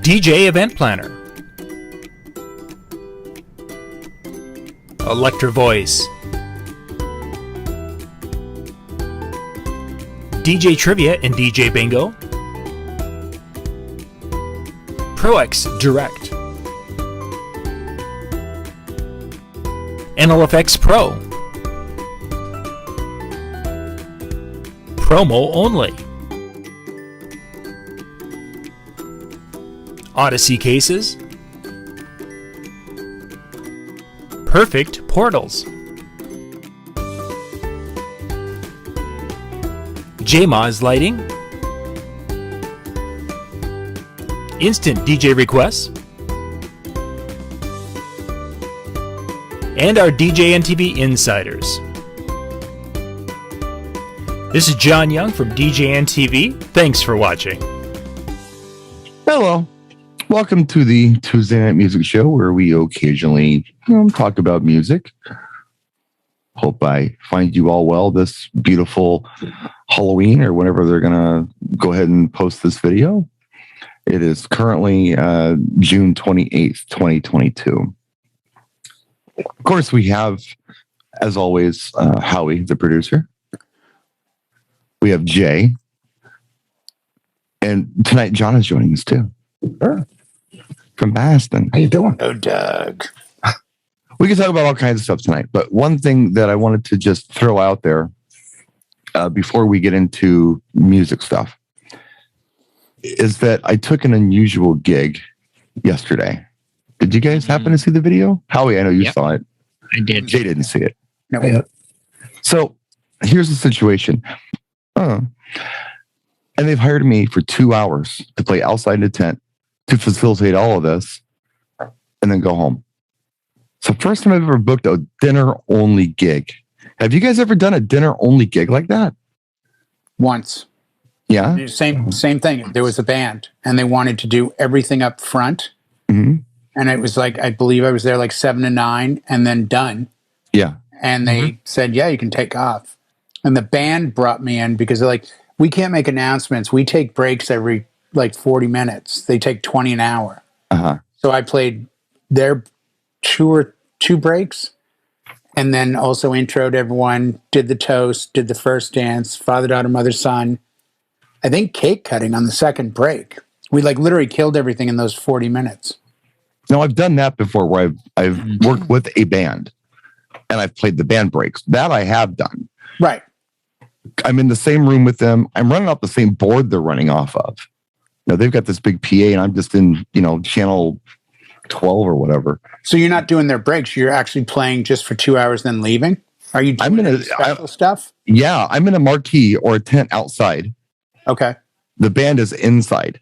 DJ Event Planner, Electro Voice, DJ Trivia and DJ Bingo, ProX Direct, NLFX Pro, Promo Only, Odyssey Cases, Perfect Portals, JMOZ Lighting, Instant DJ Requests, and our DJ and TV Insiders. This is John Young from DJ and TV. Thanks for watching. Hello. Welcome to the Tuesday Night Music Show, where we occasionally talk about music. Hope I find you all well this beautiful Halloween, or whenever they're going to go ahead and post this video. It is currently June 28th, 2022. Of course, we have, as always, Howie, the producer. We have Jay. And tonight, John is joining us, too. Sure. From Boston. How you doing? Oh, Doug. We can talk about all kinds of stuff tonight, but one thing that I wanted to just throw out there before we get into music stuff is that I took an unusual gig yesterday. Did you guys happen to see the video? Howie, I know you saw it. I did. Jay didn't see it. No. Yeah. So here's the situation. And they've hired me for 2 hours to play outside in the tent to facilitate all of this and then go home. So first time I've ever booked a dinner-only gig. Have you guys ever done a dinner-only gig like that? Once. Yeah? Same thing. There was a band, and they wanted to do everything up front. Mm-hmm. And it was like, I believe I was there like 7 to 9 and then done. Yeah. And they said, yeah, you can take off. And the band brought me in because they're like, we can't make announcements. We take breaks every like 40 minutes. They take 20 an hour. Uh-huh. So I played their two breaks, and then also introed everyone, did the toast, did the first dance, father, daughter, mother, son. I think cake cutting on the second break. We like literally killed everything in those 40 minutes. Now, I've done that before where I've worked with a band and I've played the band breaks. That I have done. Right. I'm in the same room with them. I'm running off the same board they're running off of. Now, they've got this big PA and I'm just in, channel 12 or whatever. So you're not doing their breaks. You're actually playing just for 2 hours, then leaving? Are you doing any special stuff? Yeah, I'm in a marquee or a tent outside. Okay. The band is inside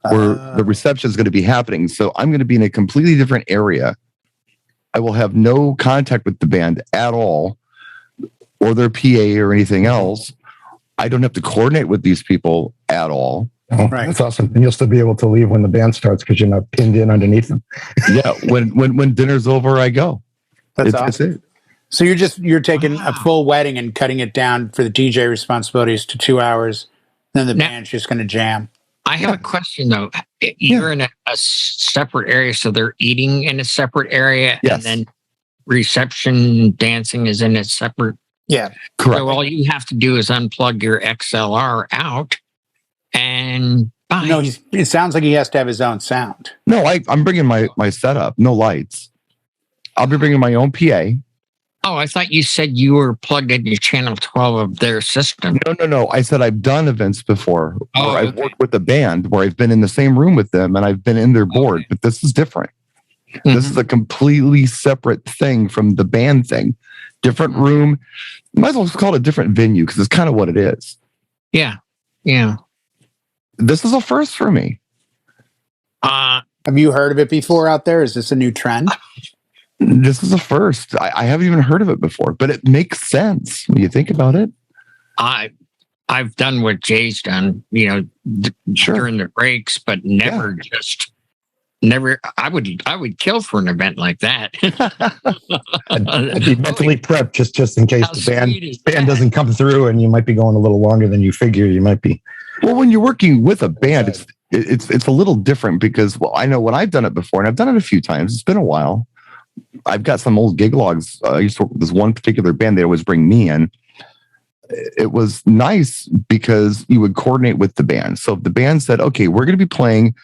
where the reception is going to be happening. So I'm going to be in a completely different area. I will have no contact with the band at all or their PA or anything else. I don't have to coordinate with these people at all. Oh, right. That's awesome. And you'll still be able to leave when the band starts because you're not pinned in underneath them. Yeah. When dinner's over, I go. That's That's awesome. it. So you're taking a full wedding and cutting it down for the DJ responsibilities to 2 hours. Then the band's just going to jam. I have a question, though. You're in a separate area, so they're eating in a separate area, Yes. and then reception dancing is in a separate. Yeah. Correct. So all you have to do is unplug your XLR out and bye. No, it sounds like he has to have his own sound. No, I'm bringing my setup. No lights. I'll be bringing my own PA. Oh, I thought you said you were plugged into channel 12 of their system. No. I said I've done events before where I've okay. worked with a band where I've been in the same room with them and I've been in their board, but this is different. This is a completely separate thing from the band thing. Different room. Might as well call it a different venue because it's kind of what it is. Yeah. This is a first for me. Have you heard of it before out there? Is this a new trend? This is a first. I haven't even heard of it before, but it makes sense when you think about it. I've done what Jay's done, Sure. during the breaks, but never never. I would kill for an event like that. I'd be mentally prepped just in case How the sweet is band that? doesn't come through and you might be going a little longer than you figure you might be. Well, when you're working with a band, it's a little different because, well, I know when I've done it before, and I've done it a few times. It's been a while. I've got some old gig logs. I used to work with this one particular band. They always bring me in. It was nice because you would coordinate with the band. So if the band said, okay, we're going to be playing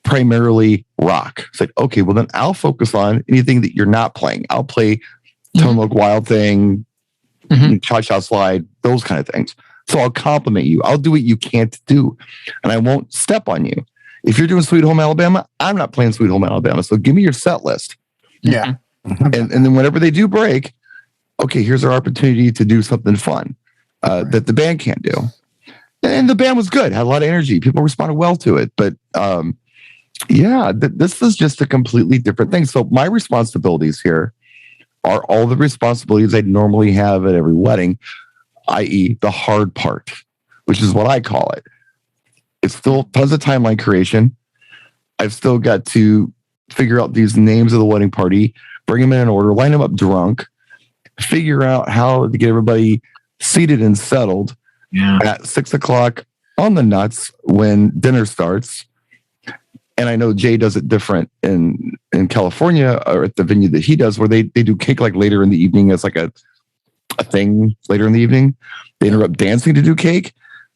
primarily rock. It's like, okay, well then I'll focus on anything that you're not playing. I'll play Tone Loc Wild Thing, Cha-Cha Slide, those kind of things. So I'll compliment you. I'll do what you can't do. And I won't step on you. If you're doing Sweet Home Alabama, I'm not playing Sweet Home Alabama. So give me your set list. Yeah. And then whenever they do break, okay, here's our opportunity to do something fun that the band can't do. And the band was good, had a lot of energy. People responded well to it. But this is just a completely different thing. So my responsibilities here are all the responsibilities I'd normally have at every wedding, i.e. the hard part, which is what I call it. It's still tons of timeline creation. I've still got to figure out these names of the wedding party, bring them in order, line them up drunk, figure out how to get everybody seated and settled at 6:00 on the nuts when dinner starts. And I know Jay does it different in California or at the venue that he does, where they do cake like later in the evening as like a thing later in the evening. They interrupt dancing to do cake.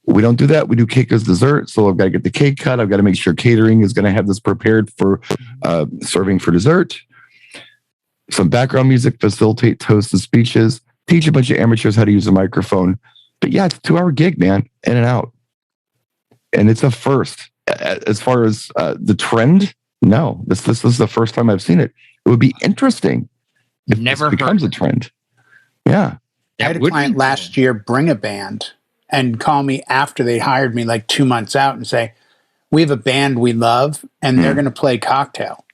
We don't do that. We do cake as dessert. So I've got to get the cake cut. I've got to make sure catering is going to have this prepared for serving for dessert. Some background music, facilitate toasts and speeches, teach a bunch of amateurs how to use a microphone. But yeah, it's a 2-hour gig, man, in and out. And it's a first. As far as the trend, no, this is the first time I've seen it. It would be interesting if Never this becomes a trend. Yeah. I had a client last year bring a band and call me after they hired me like 2 months out and say, we have a band we love and they're going to play cocktail.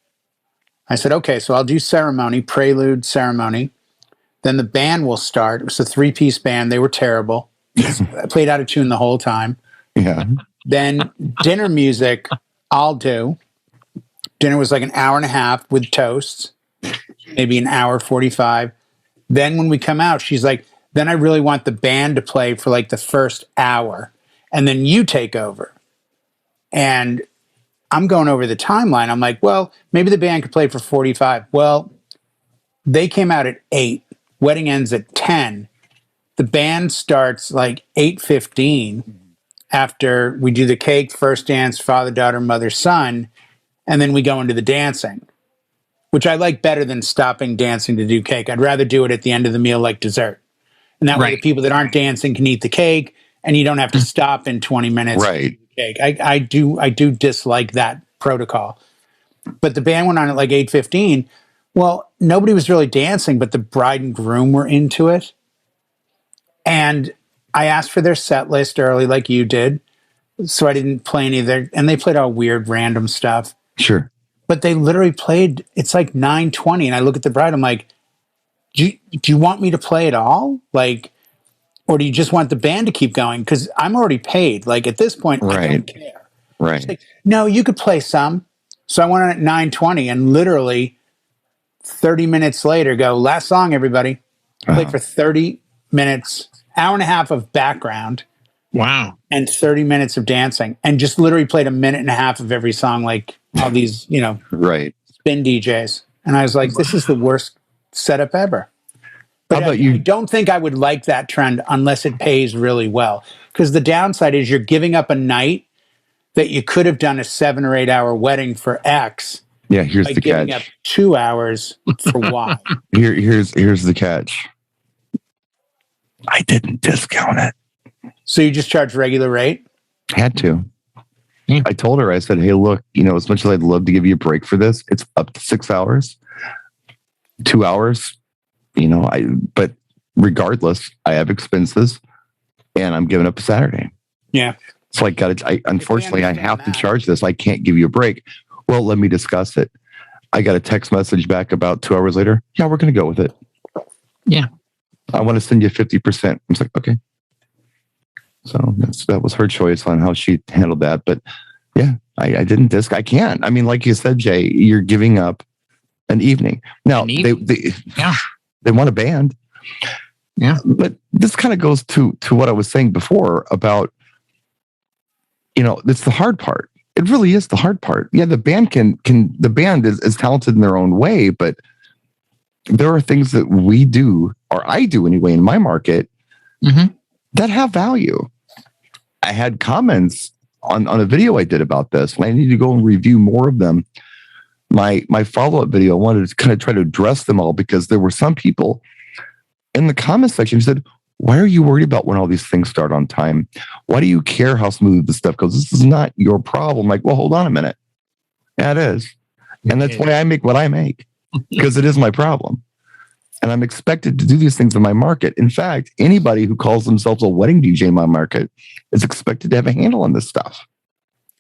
I said, okay, so I'll do ceremony, prelude ceremony. Then the band will start. It was a 3-piece band. They were terrible. I played out of tune the whole time. Yeah. Then dinner music, I'll do. Dinner was like an hour and a half with toasts, maybe an hour 45. Then when we come out, she's like, then I really want the band to play for like the first hour. And then you take over. And I'm going over the timeline. I'm like, well, maybe the band could play for 45. Well, they came out at 8. Wedding ends at 10. The band starts like 8:15 after we do the cake, first dance, father, daughter, mother, son. And then we go into the dancing, which I like better than stopping dancing to do cake. I'd rather do it at the end of the meal like dessert. And that way the people that aren't dancing can eat the cake and you don't have to stop in 20 minutes. Right. Cake. I do dislike that protocol. But the band went on at like 8:15. Well, nobody was really dancing, but the bride and groom were into it. And I asked for their set list early like you did. So I didn't play any of their, and they played all weird random stuff. Sure. But they literally played, it's like 9:20. And I look at the bride, I'm like, do you want me to play it all? Like, or do you just want the band to keep going? Because I'm already paid. Like at this point, I don't care. Right. She's like, no, you could play some. So I went on at 9:20 and literally 30 minutes later go, last song, everybody. Played for 30 minutes, hour and a half of background. Wow. And 30 minutes of dancing. And just literally played a minute and a half of every song, like all these, right. spin DJs. And I was like, this is the worst setup ever. But How about you? I don't think I would like that trend unless it pays really well. Because the downside is you're giving up a night that you could have done a 7 or 8 hour wedding for X. Yeah, here's by the giving catch. up 2 hours for Y. Here's the catch. I didn't discount it. So you just charge regular rate? Had to. I told her, I said, hey, look, as much as I'd love to give you a break for this, it's up to 6 hours, 2 hours, but regardless, I have expenses and I'm giving up a Saturday. Yeah. So unfortunately, I have to charge this. I can't give you a break. Well, let me discuss it. I got a text message back about 2 hours later. Yeah, we're going to go with it. Yeah. I want to send you 50%. I was like, okay. So that was her choice on how she handled that. But yeah, I didn't I can't. I mean, like you said, Jay, you're giving up an evening. Now, they want a band. Yeah. But this kind of goes to what I was saying before about, it's the hard part. It really is the hard part. Yeah, the band the band is talented in their own way, but there are things that we do, or I do anyway, in my market that have value. I had comments on a video I did about this, and I need to go and review more of them. My follow-up video, I wanted to kind of try to address them all because there were some people in the comment section who said, why are you worried about when all these things start on time? Why do you care how smooth the stuff goes? This is not your problem. Like, well, hold on a minute. Yeah, it is. And that's why I make what I make, because it is my problem. And I'm expected to do these things in my market. In fact, anybody who calls themselves a wedding DJ in my market is expected to have a handle on this stuff.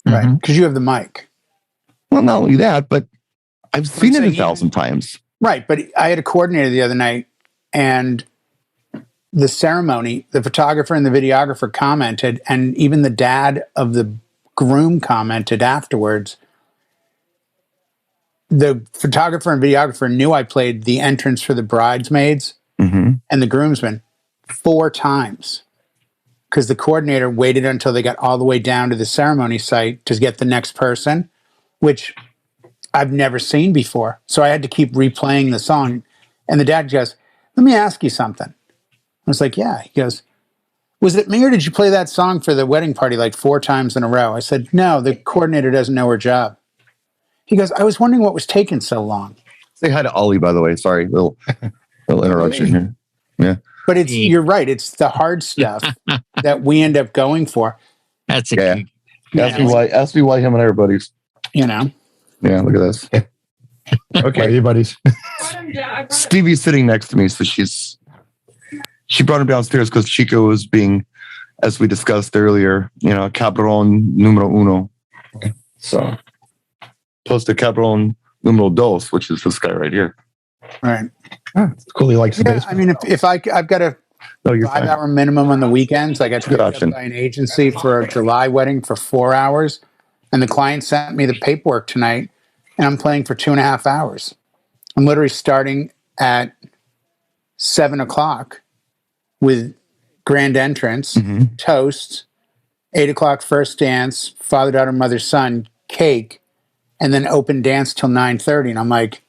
Right. Because you have the mic. Well, not only that, but I've seen it 1,000 times. Right. But I had a coordinator the other night, and the ceremony, the photographer and the videographer commented, and even the dad of the groom commented afterwards. The photographer and videographer knew I played the entrance for the bridesmaids and the groomsmen 4 times, because the coordinator waited until they got all the way down to the ceremony site to get the next person, which I've never seen before. So I had to keep replaying the song. And the dad goes, let me ask you something. I was like, yeah. He goes, was it me or did you play that song for the wedding party like 4 times in a row? I said, no, the coordinator doesn't know her job. He goes, I was wondering what was taking so long. Say hi to Ollie, by the way. Sorry, little interruption here. Yeah. But you're right. It's the hard stuff that we end up going for. That's Ask me why him and I are buddies. You know? Yeah, look at this. Okay, you buddies. Stevie's sitting next to me, so she brought him downstairs because Chico was being, as we discussed earlier, cabron numero uno. So, opposed to cabron numero dos, which is this guy right here. Right. It's cool. He likes the bass. I mean, if I've got a 5-hour minimum on the weekends, I got to get by an agency for a July wedding for 4 hours, and the client sent me the paperwork tonight, and I'm playing for 2.5 hours. I'm literally starting at 7:00 with grand entrance, toast, 8:00 first dance, father, daughter, mother, son, cake, and then open dance till 9:30. And I'm like,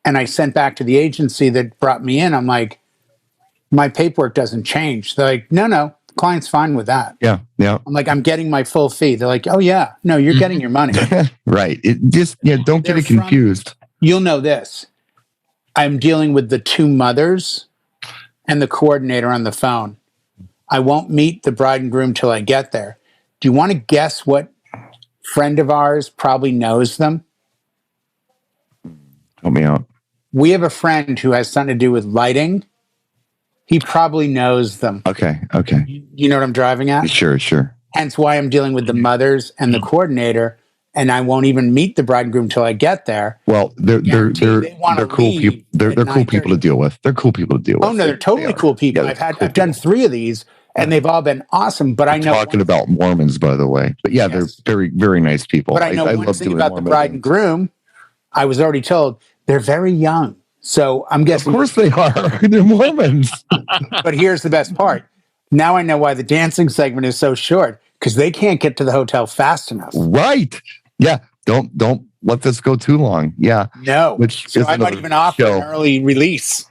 and I sent back to the agency that brought me in. I'm like, my paperwork doesn't change. They're like, no, the client's fine with that. Yeah. I'm like, I'm getting my full fee. They're like, oh yeah, no, you're getting your money. Right. It just, don't get it confused. You'll know this. I'm dealing with the 2 mothers and the coordinator on the phone. I won't meet the bride and groom till I get there. Do you want to guess what friend of ours probably knows them? Help me out. We have a friend who has something to do with lighting. He probably knows them. Okay. You know what I'm driving at? Sure. Hence why I'm dealing with the mothers and the coordinator, and I won't even meet the bride and groom till I get there. Well, they're cool people. They're cool people to deal with. They're cool people to deal with. Oh no, they're totally cool people. Yeah, I've done 3 of these, and they've all been awesome. But I know talking about Mormons, by the way. But yeah, they're very, very nice people. But I know one thing about the bride and groom. I was already told they're very young. So I'm guessing. Of course they are. They're Mormons. But here's the best part. Now I know why the dancing segment is so short, because they can't get to the hotel fast enough. Right. Yeah. Don't let this go too long. Yeah. No. So I might even offer an early release.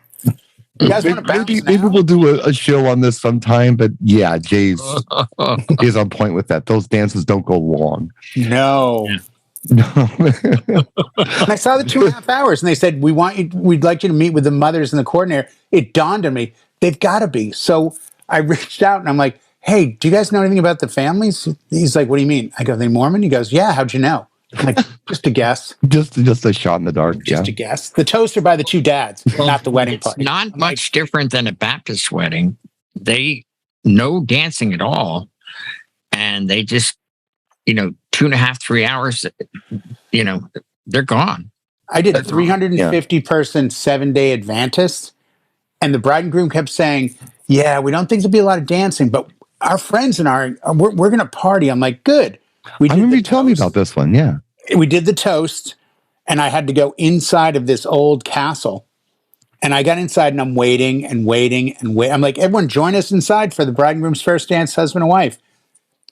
You guys want to bounce now? Maybe we'll do a show on this sometime. But yeah, Jay's on point with that. Those dances don't go long. No. And I saw the 2.5 hours, and they said, we'd like you to meet with the mothers and the coordinator. It dawned on me, they've got to be. So I reached out, and I'm like, hey, do you guys know anything about the families? He's like, what do you mean? I go, are they Mormon? He goes, yeah, how'd you know? I'm like, just a guess. Just a shot in the dark. Just a guess. The toasts are by the 2 dads, not the wedding party. Not much different than a Baptist wedding. They no dancing at all. And they just, 2.5, 3 hours, they're gone. I did a 350 person 7-day Adventist, and the bride and groom kept saying, yeah, we don't think there'll be a lot of dancing, but our friends and we're going to party. I'm like, good. I remember you telling me about this one. Yeah. We did the toast, and I had to go inside of this old castle, and I got inside, and I'm waiting and waiting and wait. I'm like, everyone join us inside for the bride and groom's first dance, husband and wife.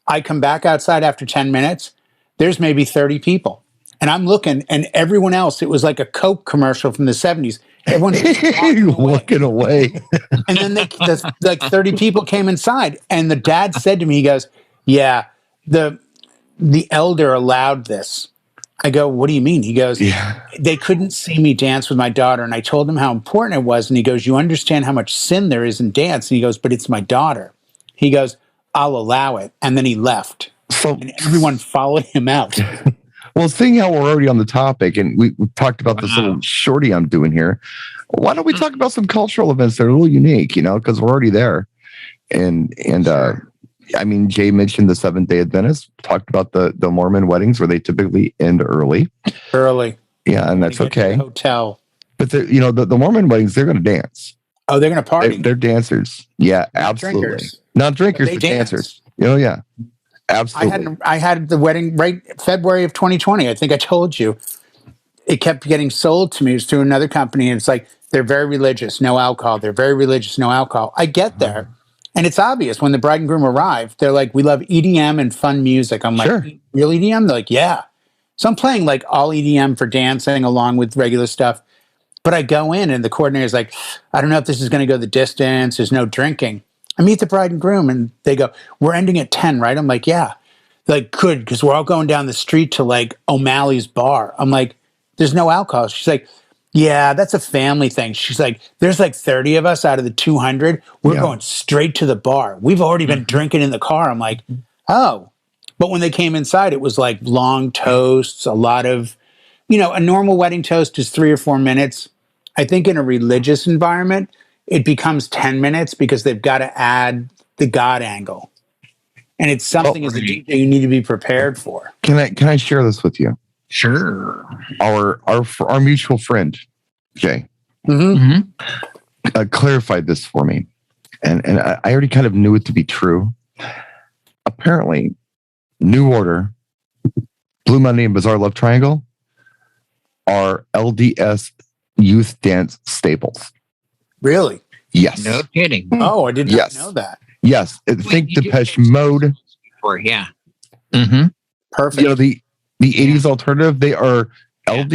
I come back outside after 10 minutes. there's maybe 30 people. And I'm looking, and everyone else, it was like a Coke commercial from the 70s. Everyone's just walking away. And then like 30 people came inside, and the dad said to me, he goes, yeah, the elder allowed this. I go, what do you mean? He goes, they couldn't see me dance with my daughter. And I told him how important it was. And he goes, you understand how much sin there is in dance? And he goes, but it's my daughter. He goes, I'll allow it. And then he left. And everyone followed him out. Well, seeing how we're already on the topic, and we talked about this little shorty I'm doing here, why don't we talk about some cultural events that are a little unique, because we're already there. And sure. I mean, Jay mentioned the Seventh-day Adventists, talked about the Mormon weddings where they typically end early. Yeah, and that's okay. Hotel. But the Mormon weddings, they're going to dance. Oh, they're going to party. They're dancers. Yeah, absolutely. Drinkers. Not drinkers, but dancers. Oh, yeah. Absolutely. I had the wedding right February of 2020. I think I told you. It kept getting sold to me. It was through another company, and it's like, they're very religious, no alcohol. They're very religious, no alcohol. I get there. And it's obvious when the bride and groom arrive, they're like, we love EDM and fun music. I'm like, real EDM? They're like, yeah. So I'm playing like all EDM for dancing along with regular stuff. But I go in and the coordinator's like, I don't know if this is going to go the distance. There's no drinking. I meet the bride and groom and they go, we're ending at 10, right? I'm like, yeah. They're like, good, because we're all going down the street to like O'Malley's bar. I'm like, there's no alcohol. She's like, yeah, that's a family thing. She's like, there's like 30 of us out of the 200. We're going straight to the bar. We've already been drinking in the car. I'm like, oh. But when they came inside, it was like long toasts, a lot of, a normal wedding toast is 3 or 4 minutes. I think in a religious environment, it becomes 10 minutes because they've got to add the God angle. And it's something as a DJ you need to be prepared for. Can I share this with you? Sure. Our mutual friend, Jay, clarified this for me. And I already kind of knew it to be true. Apparently, New Order, Blue Monday, and Bizarre Love Triangle are LDS youth dance staples. Really? Yes. No kidding. Oh, I did not know that. Yes. Think Depeche Mode. Yeah. Perfect. The 80s alternative, they are LD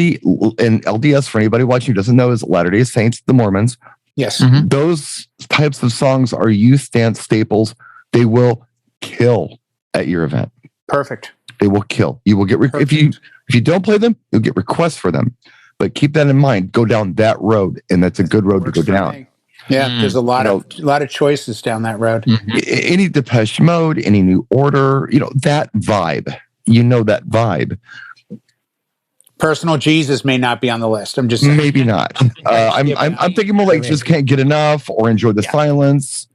and LDS, for anybody watching who doesn't know, is Latter-day Saints, the Mormons. Yes. Those types of songs are youth dance staples. They will kill at your event. Perfect. They will kill. You will get if you don't play them, you'll get requests for them. But keep that in mind. Go down that road, and that's a good road to go down. Yeah, there's a lot of choices down that road. Any Depeche Mode, any New Order, that vibe. That vibe. Personal Jesus may not be on the list. I'm just saying. Maybe not. I'm thinking more like just can't get enough or enjoy the silence.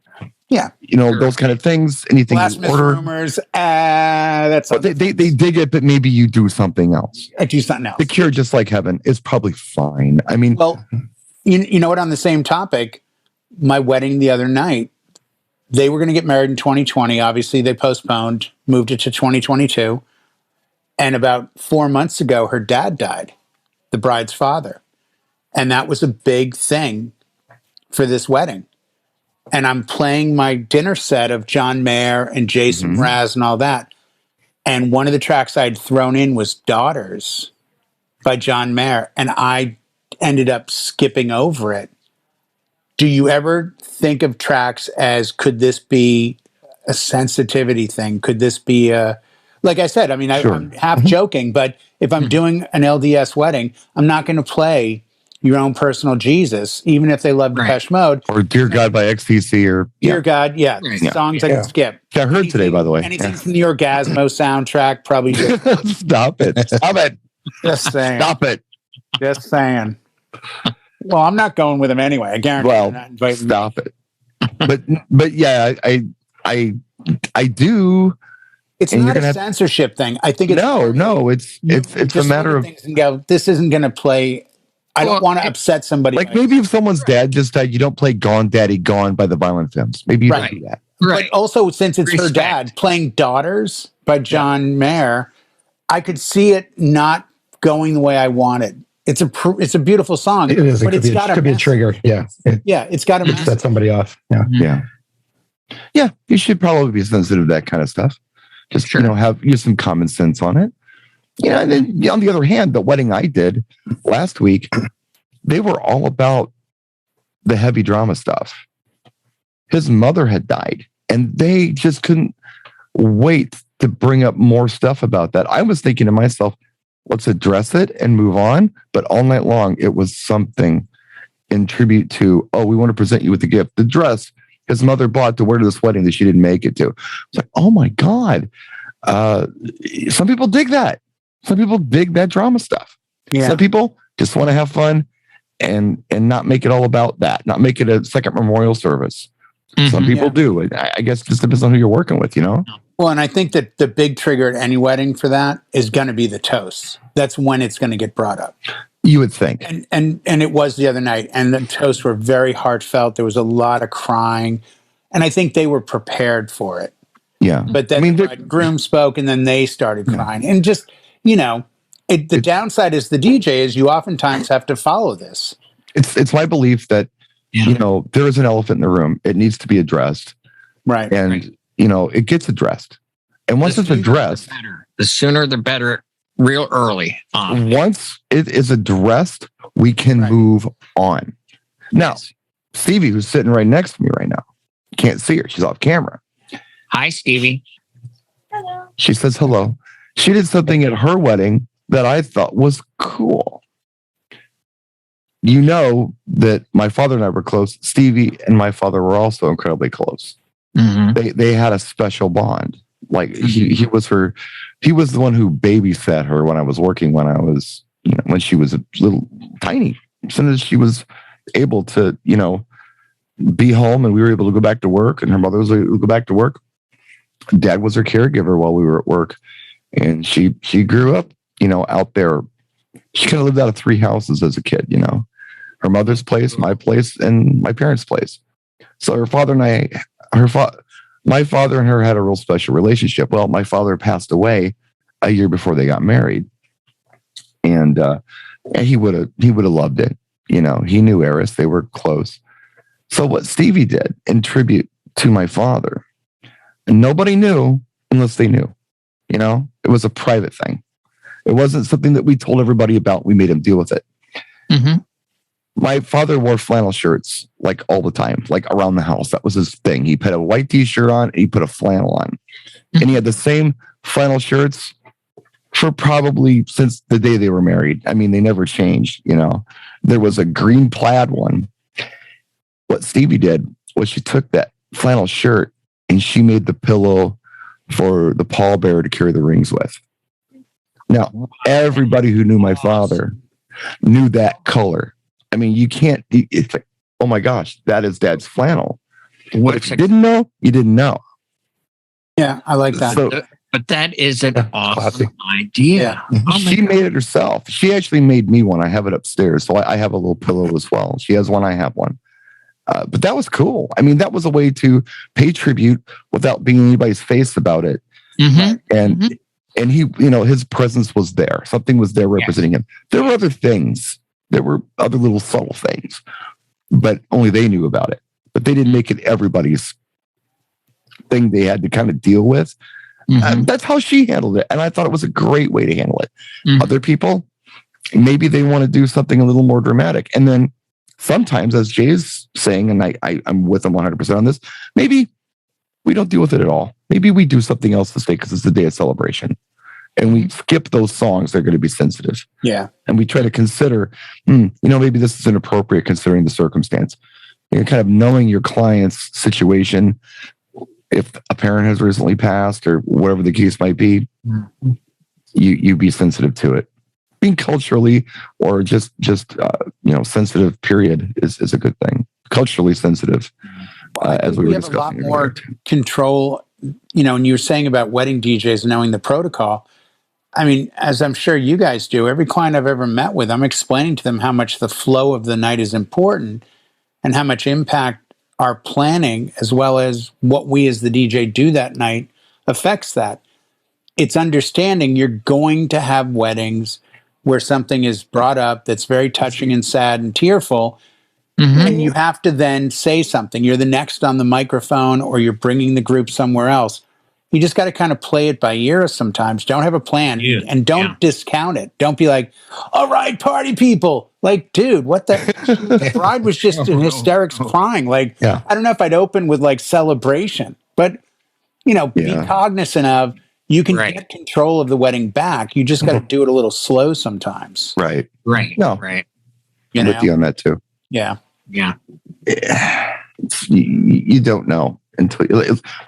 Yeah, those kind of things. Anything Blasphemous New Order. Rumors. That's they dig it, but maybe you do something else. I do something else. The Cure, Just Like Heaven, is probably fine. I mean, well, you know what? On the same topic, my wedding the other night, they were going to get married in 2020. Obviously, they postponed, moved it to 2022. And about 4 months ago, her dad died, the bride's father. And that was a big thing for this wedding. And I'm playing my dinner set of John Mayer and Jason Mraz and all that. And one of the tracks I'd thrown in was Daughters by John Mayer. And I ended up skipping over it. Do you ever think of tracks as, could this be a sensitivity thing? Could this be a, like I said, I mean, I'm half joking, but if I'm doing an LDS wedding, I'm not going to play Your Own Personal Jesus, even if they love Depeche Mode. Or Dear God by XTC or... Dear God, songs I can skip. I heard today, by the way. Anything from the Orgasmo soundtrack, probably... Stop it. Stop it. Just saying. Stop it. Just saying. Well, I'm not going with him anyway. I guarantee I'm not inviting stop it. But yeah, I do... It's not a censorship thing. I think it's it's a matter of things and go, this isn't going to play. I don't want to upset somebody. Like maybe if someone's dad just died, you don't play Gone Daddy Gone by the Violent Femmes. Maybe you don't do that. Right. But also, since it's her dad playing Daughters by John Mayer, I could see it not going the way I wanted. It's a beautiful song. It is. But It could be a trigger. Yeah. It's got to set somebody off. Yeah. You should probably be sensitive to that kind of stuff. Just use some common sense on it. Yeah, and then on the other hand, the wedding I did last week, they were all about the heavy drama stuff. His mother had died, and they just couldn't wait to bring up more stuff about that. I was thinking to myself, let's address it and move on. But all night long, it was something in tribute to, oh, we want to present you with a gift. The dress his mother bought to wear to this wedding that she didn't make it to. It's like, oh my God. Some people dig that. Some people dig that drama stuff. Yeah. Some people just want to have fun and not make it all about that, not make it a second memorial service. Some people do. I guess it just depends on who you're working with, you know? Well, and I think that the big trigger at any wedding for that is going to be the toast. That's when it's going to get brought up. You would think. And it was the other night, and the toasts were very heartfelt. There was a lot of crying, and I think they were prepared for it. Yeah. But then the groom spoke, and then they started crying. And just, you know, the downside is the DJ is you oftentimes have to follow this. It's my belief that, you know, there is an elephant in the room. It needs to be addressed. Right. And, you know, it gets addressed. And once it's addressed, the sooner the better, real early on. Once it is addressed, we can move on. Now, Stevie, who's sitting right next to me right now, can't see her. She's off camera. Hi, Stevie. Hello. She says hello. She did something at her wedding that I thought was cool. You know that my father and I were close. Stevie and my father were also incredibly close. They had a special bond. Like he was the one who babysat her when I was working, when she was a little tiny. As soon as she was able to, you know, be home and we were able to go back to work and her mother was able to go back to work, Dad was her caregiver while we were at work. And she grew up, you know, out there. She kind of lived out of 3 houses as a kid, you know, her mother's place, my place, and my parents' place. So my father and her had a real special relationship. Well, my father passed away a year before they got married, and he would have loved it. You know, he knew Eris; they were close. So what Stevie did in tribute to my father, and nobody knew unless they knew. You know, it was a private thing. It wasn't something that we told everybody about. We made him deal with it. My father wore flannel shirts like all the time, like around the house. That was his thing. He put a white t-shirt on and he put a flannel on. And he had the same flannel shirts for probably since the day they were married. I mean, they never changed, you know. There was a green plaid one. What Stevie did was she took that flannel shirt and she made the pillow for the pallbearer to carry the rings with. Now, everybody who knew my father knew that color. I mean, you can't, it's like, oh my gosh, that is Dad's flannel. What if you didn't know? You didn't know. Yeah, I like that. So, but that is an awesome idea. She made it herself. She actually made me one. I have it upstairs. So I have a little pillow as well. She has one. I have one. But that was cool. I mean, that was a way to pay tribute without being in anybody's face about it. And he, you know, his presence was there. Something was there representing him. There were other things. There were other little subtle things, but only they knew about it. But they didn't make it everybody's thing they had to kind of deal with. That's how she handled it. And I thought it was a great way to handle it. Other people, maybe they want to do something a little more dramatic. And then sometimes, as Jay's saying, and I'm with him 100% on this, maybe we don't deal with it at all. Maybe we do something else this day because it's the day of celebration. And we skip those songs. They're going to be sensitive. Yeah. And we try to consider, you know, maybe this is inappropriate considering the circumstance. You're kind of knowing your client's situation. If a parent has recently passed or whatever the case might be, you be sensitive to it. Being culturally or just you know, sensitive period is a good thing. Culturally sensitive, as we were discussing. Have a lot more control, you know, and you were saying about wedding DJs knowing the protocol. I mean, as I'm sure you guys do, every client I've ever met with, I'm explaining to them how much the flow of the night is important and how much impact our planning, as well as what we as the DJ do that night, affects that. It's understanding you're going to have weddings where something is brought up that's very touching and sad and tearful, and you have to then say something. You're the next on the microphone or you're bringing the group somewhere else. You just got to kind of play it by ear sometimes. Don't have a plan and don't discount it. Don't be like, all right, party people. Like, dude, what the bride was just in hysterics crying. Like, I don't know if I'd open with like celebration, but be cognizant of you can get control of the wedding back. You just got to do it a little slow sometimes. Right. No. I'm with you on that too. Yeah. You don't know until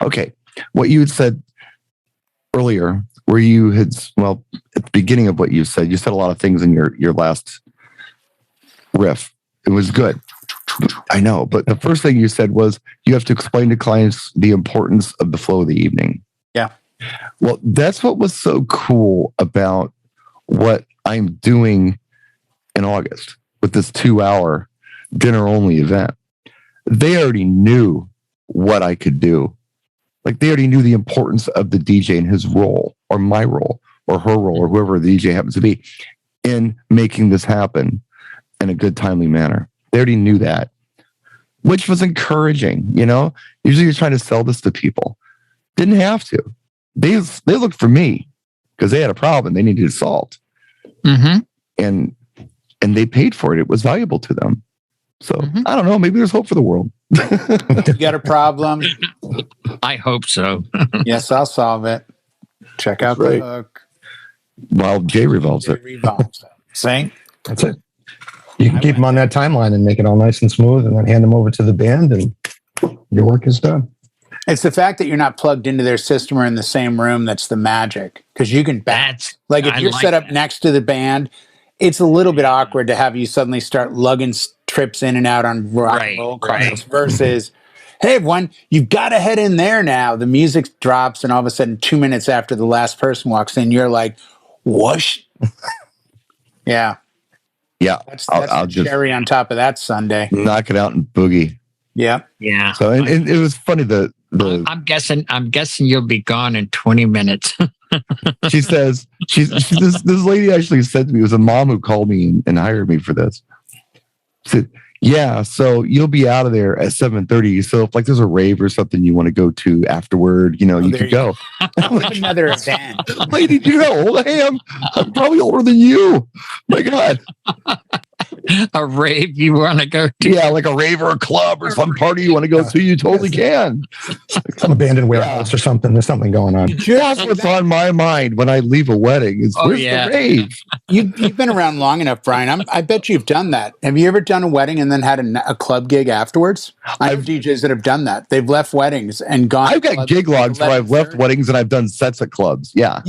okay. What you had said earlier, where you had, well, at the beginning of what you said a lot of things in your last riff. It was good. I know, but the first thing you said was you have to explain to clients the importance of the flow of the evening. Yeah. Well, that's what was so cool about what I'm doing in August with this 2-hour dinner only event. They already knew what I could do. Like they already knew the importance of the DJ and his role, or my role, or her role, or whoever the DJ happens to be, in making this happen in a good, timely manner. They already knew that, which was encouraging. Usually you're trying to sell this to people. Didn't have to. They looked for me because they had a problem they needed solved, and they paid for it. It was valuable to them. So I don't know. Maybe there's hope for the world. You got a problem? I hope so. Yes, I'll solve it. Check out the hook. While Jay revolves it. See? That's it. You can keep them on that timeline and make it all nice and smooth, and then hand them over to the band, and your work is done. It's the fact that you're not plugged into their system or in the same room that's the magic. Because you can bounce. Like if you're set up next to the band, it's a little bit awkward to have you suddenly start lugging trips in and out on rock and roll calls versus, hey, everyone, you've got to head in there now. The music drops, and all of a sudden, 2 minutes after the last person walks in, you're like, whoosh. Yeah. That's I'll the cherry on top of that Sunday. Knock it out and boogie. Yeah. So and it was funny. I'm guessing you'll be gone in 20 minutes. She says this lady actually said to me, it was a mom who called me and hired me for this. Said, yeah, so you'll be out of there at 7:30. So if like there's a rave or something you want to go to afterward, you could go. Another event. Lady, do you know how old I am? I'm probably older than you. My God. A rave you want to go to? Yeah, like a rave or a club or some party you want to go to, you totally can. Like some abandoned warehouse or something. There's something going on. That's what's on my mind when I leave a wedding is where's the rave? You've been around long enough, Brian. I bet you've done that. Have you ever done a wedding and then had a club gig afterwards? I have DJs that have done that. They've left weddings and gone. I've got gig logs where I've left weddings and I've done sets at clubs. Yeah.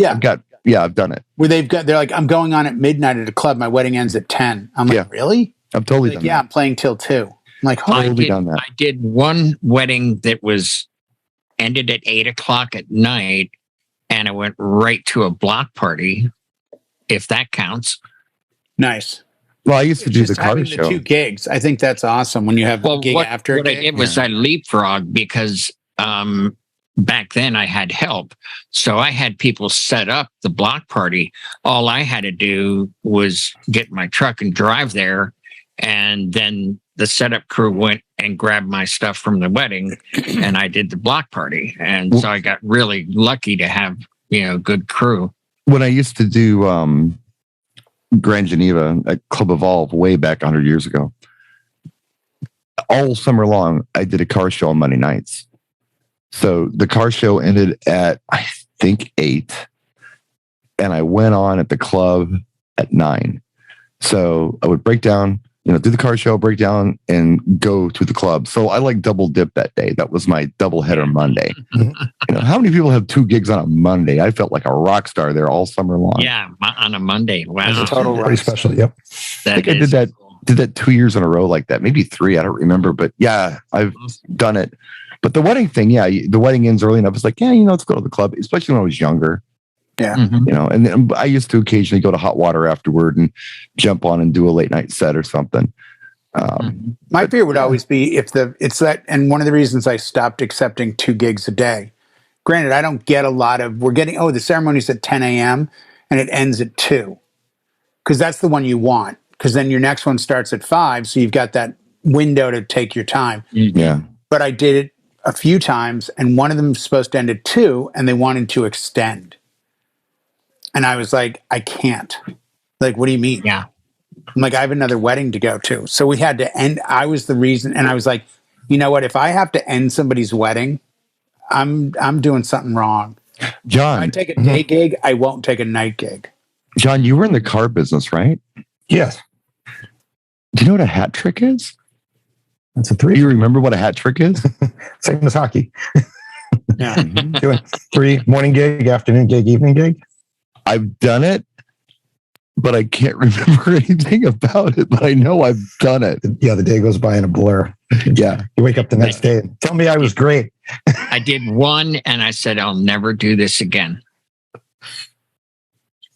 I've done it. Where they're like, I'm going on at midnight at a club. My wedding ends at 10. I'm like, really? I've totally done that. Yeah, I'm playing till 2. I'm like, done that. I did one wedding that ended at 8:00 at night, and I went right to a block party, if that counts. Nice. Well, I used to do the car show. The 2 gigs. I think that's awesome when you have a gig after. What I did was I leapfrogged because back then I had help. So I had people set up the block party. All I had to do was get my truck and drive there. And then the setup crew went and grabbed my stuff from the wedding and I did the block party. And so I got really lucky to have, good crew. When I used to do Grand Geneva at Club Evolve way back 100 years ago, all summer long, I did a car show on Monday nights. So the car show ended at, I think, 8. And I went on at the club at 9. So I would break down, do the car show, break down, and go to the club. So I like double dip that day. That was my double header Monday. How many people have 2 gigs on a Monday? I felt like a rock star there all summer long. Yeah, on a Monday. Wow. Totally pretty special. Yep. I think I did that 2 years in a row like that. Maybe 3. I don't remember. But yeah, I've done it. But the wedding thing, the wedding ends early enough. It's like, let's go to the club, especially when I was younger. Yeah. And then I used to occasionally go to Hot Water afterward and jump on and do a late night set or something. My fear would always be it's that, and one of the reasons I stopped accepting 2 gigs a day. Granted, I don't get a lot of, the ceremony's at 10 a.m. and it ends at 2. Because that's the one you want. Because then your next one starts at 5. So you've got that window to take your time. Yeah. But I did it a few times, and one of them was supposed to end at 2, and they wanted to extend. And I was like, I can't. Like, what do you mean? Yeah. I'm like, I have another wedding to go to. So we had to end. I was the reason. And I was like, you know what? If I have to end somebody's wedding, I'm doing something wrong. If John, I take a day gig, I won't take a night gig. John, you were in the car business, right? Yes. Do you know what a hat trick is? That's a Do 3. you remember what a hat trick is? Same as hockey. Yeah. Doing 3 morning gig, afternoon gig, evening gig. I've done it, but I can't remember anything about it. But I know I've done it. Yeah, the day goes by in a blur. Yeah. You wake up the next day and tell me I was great. I did one and I said, I'll never do this again.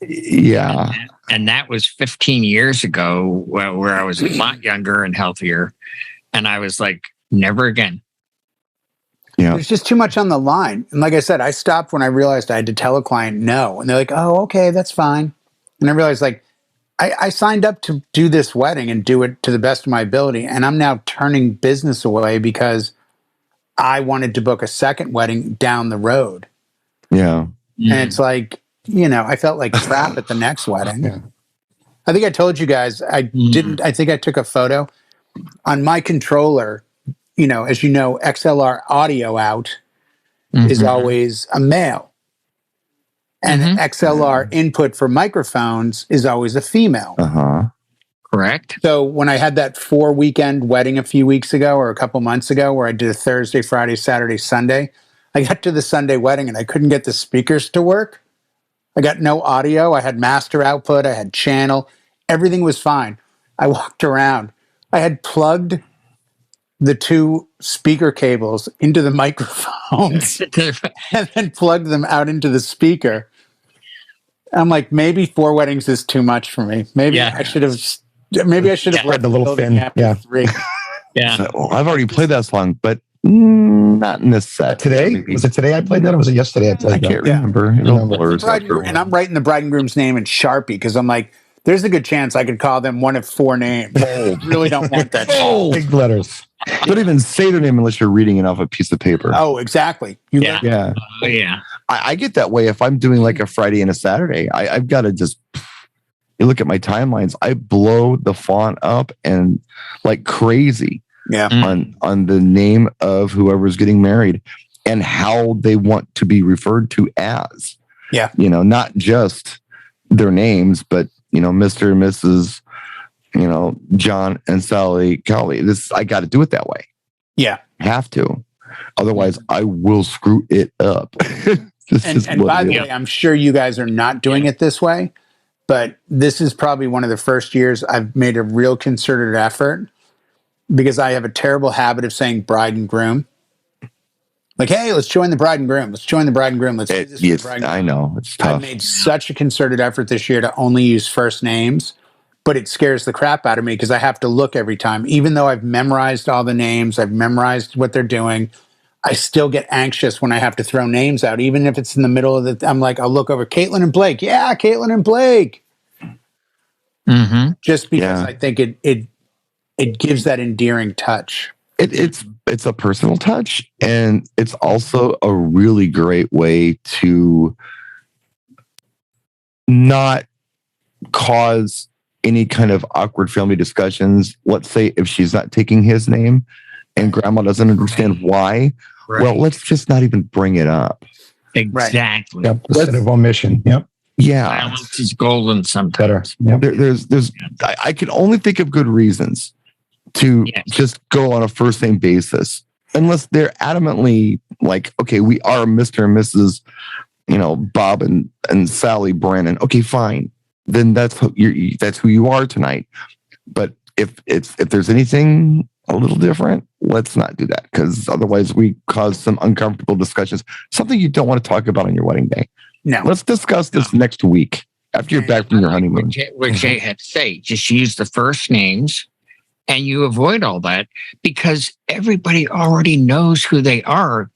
Yeah. And that was 15 years ago where I was a lot younger and healthier. And I was like, never again. Yeah. There's just too much on the line. And like I said, I stopped when I realized I had to tell a client no. And they're like, oh, okay, that's fine. And I realized, like, I signed up to do this wedding and do it to the best of my ability. And I'm now turning business away because I wanted to book a second wedding down the road. Yeah. And it's like, you know, I felt like crap at the next wedding. Yeah. I think I told you guys, I think I took a photo on my controller. You know, as you know, XLR audio out is always a male. And XLR input for microphones is always a female. Uh-huh. Correct. So when I had that 4-weekend wedding a few weeks ago or a couple months ago where I did a Thursday, Friday, Saturday, Sunday, I got to the Sunday wedding and I couldn't get the speakers to work. I got no audio. I had master output. I had channel. Everything was fine. I walked around. I had plugged the 2 speaker cables into the microphones and then plugged them out into the speaker. I'm like, maybe 4 weddings is too much for me. Maybe I should have Read the little fin. Yeah. 3. Yeah. So, well, I've already played that song, but not in this set. Today? Maybe. Was it today I played that or was it yesterday I I played that? can't remember. It all blurs Bride and after a groom- and while. I'm writing the bride and groom's name in Sharpie because I'm like, there's a good chance I could call them one of 4 names. I really don't want that. Oh, Big letters. don't even say their name unless you're reading it off a piece of paper. Oh, exactly. Yeah. Yeah. Oh, yeah. I get that way if I'm doing like a Friday and a Saturday. I've got to just, you look at my timelines, I blow the font up and like crazy Yeah. on the name of whoever's getting married and how they want to be referred to as. Yeah. You know, not just their names, but, you know, Mr. and Mrs., you know, John and Sally Cowley. I got to do it that way. Yeah. Have to. Otherwise, I will screw it up. And by the way, I'm sure you guys are not doing it this way, but this is probably one of the first years I've made a real concerted effort because I have a terrible habit of saying bride and groom. Like, hey, let's join the bride and groom. Let's join the bride and groom. Let's do this with Yes, the bride and groom. I know. It's tough. I've made such a concerted effort this year to only use first names, but it scares the crap out of me because I have to look every time. Even though I've memorized all the names, I've memorized what they're doing, I still get anxious when I have to throw names out. Even if it's in the middle of the, I'm like, I'll look over Caitlin and Blake. Yeah, Caitlin and Blake. Just because I think it gives that endearing touch. It's a personal touch, and it's also a really great way to not cause any kind of awkward family discussions. Let's say if she's not taking his name and grandma doesn't understand why, well, let's just not even bring it up. Exactly. Yep. Instead of omission. Yep. Yeah. Silence is golden sometimes. Better. Yep. I can only think of good reasons to just go on a first name basis, unless they're adamantly like, okay, we are Mr. and Mrs., you know, Bob and Sally Brannon. Okay, fine. Then that's who you are tonight. But if there's anything a little different, let's not do that, because otherwise we cause some uncomfortable discussions. Something you don't want to talk about on your wedding day. No. Let's discuss this next week after you're back from your honeymoon. What Jay had to say, just use the first names and you avoid all that because everybody already knows who they are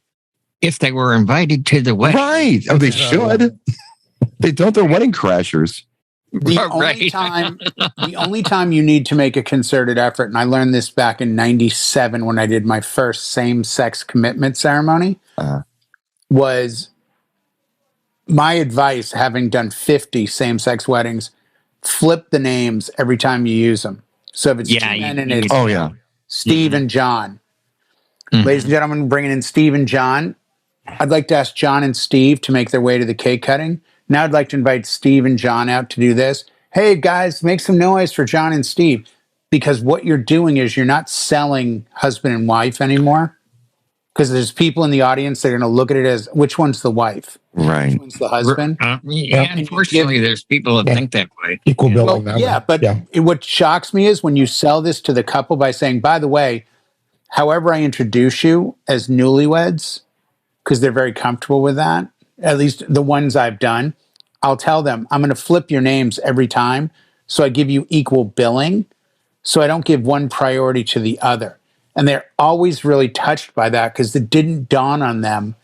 if they were invited to the wedding. Right. Oh, they should. They don't. They're wedding crashers. The only time you need to make a concerted effort, and I learned this back in '97 when I did my first same-sex commitment ceremony, was my advice, having done 50 same-sex weddings, flip the names every time you use them. So if it's two men and it's Steve and John. Ladies and gentlemen, bringing in Steve and John. I'd like to ask John and Steve to make their way to the cake cutting. Now I'd like to invite Steve and John out to do this. Hey, guys, make some noise for John and Steve. Because what you're doing is you're not selling husband and wife anymore. Because there's people in the audience that are going to look at it as, which one's the wife? Right. Which one's the husband? Unfortunately, there's people that think that way. Equal billing. What shocks me is when you sell this to the couple by saying, by the way, however I introduce you as newlyweds, because they're very comfortable with that, at least the ones I've done, I'll tell them, I'm going to flip your names every time. So I give you equal billing. So I don't give one priority to the other. And they're always really touched by that because it didn't dawn on them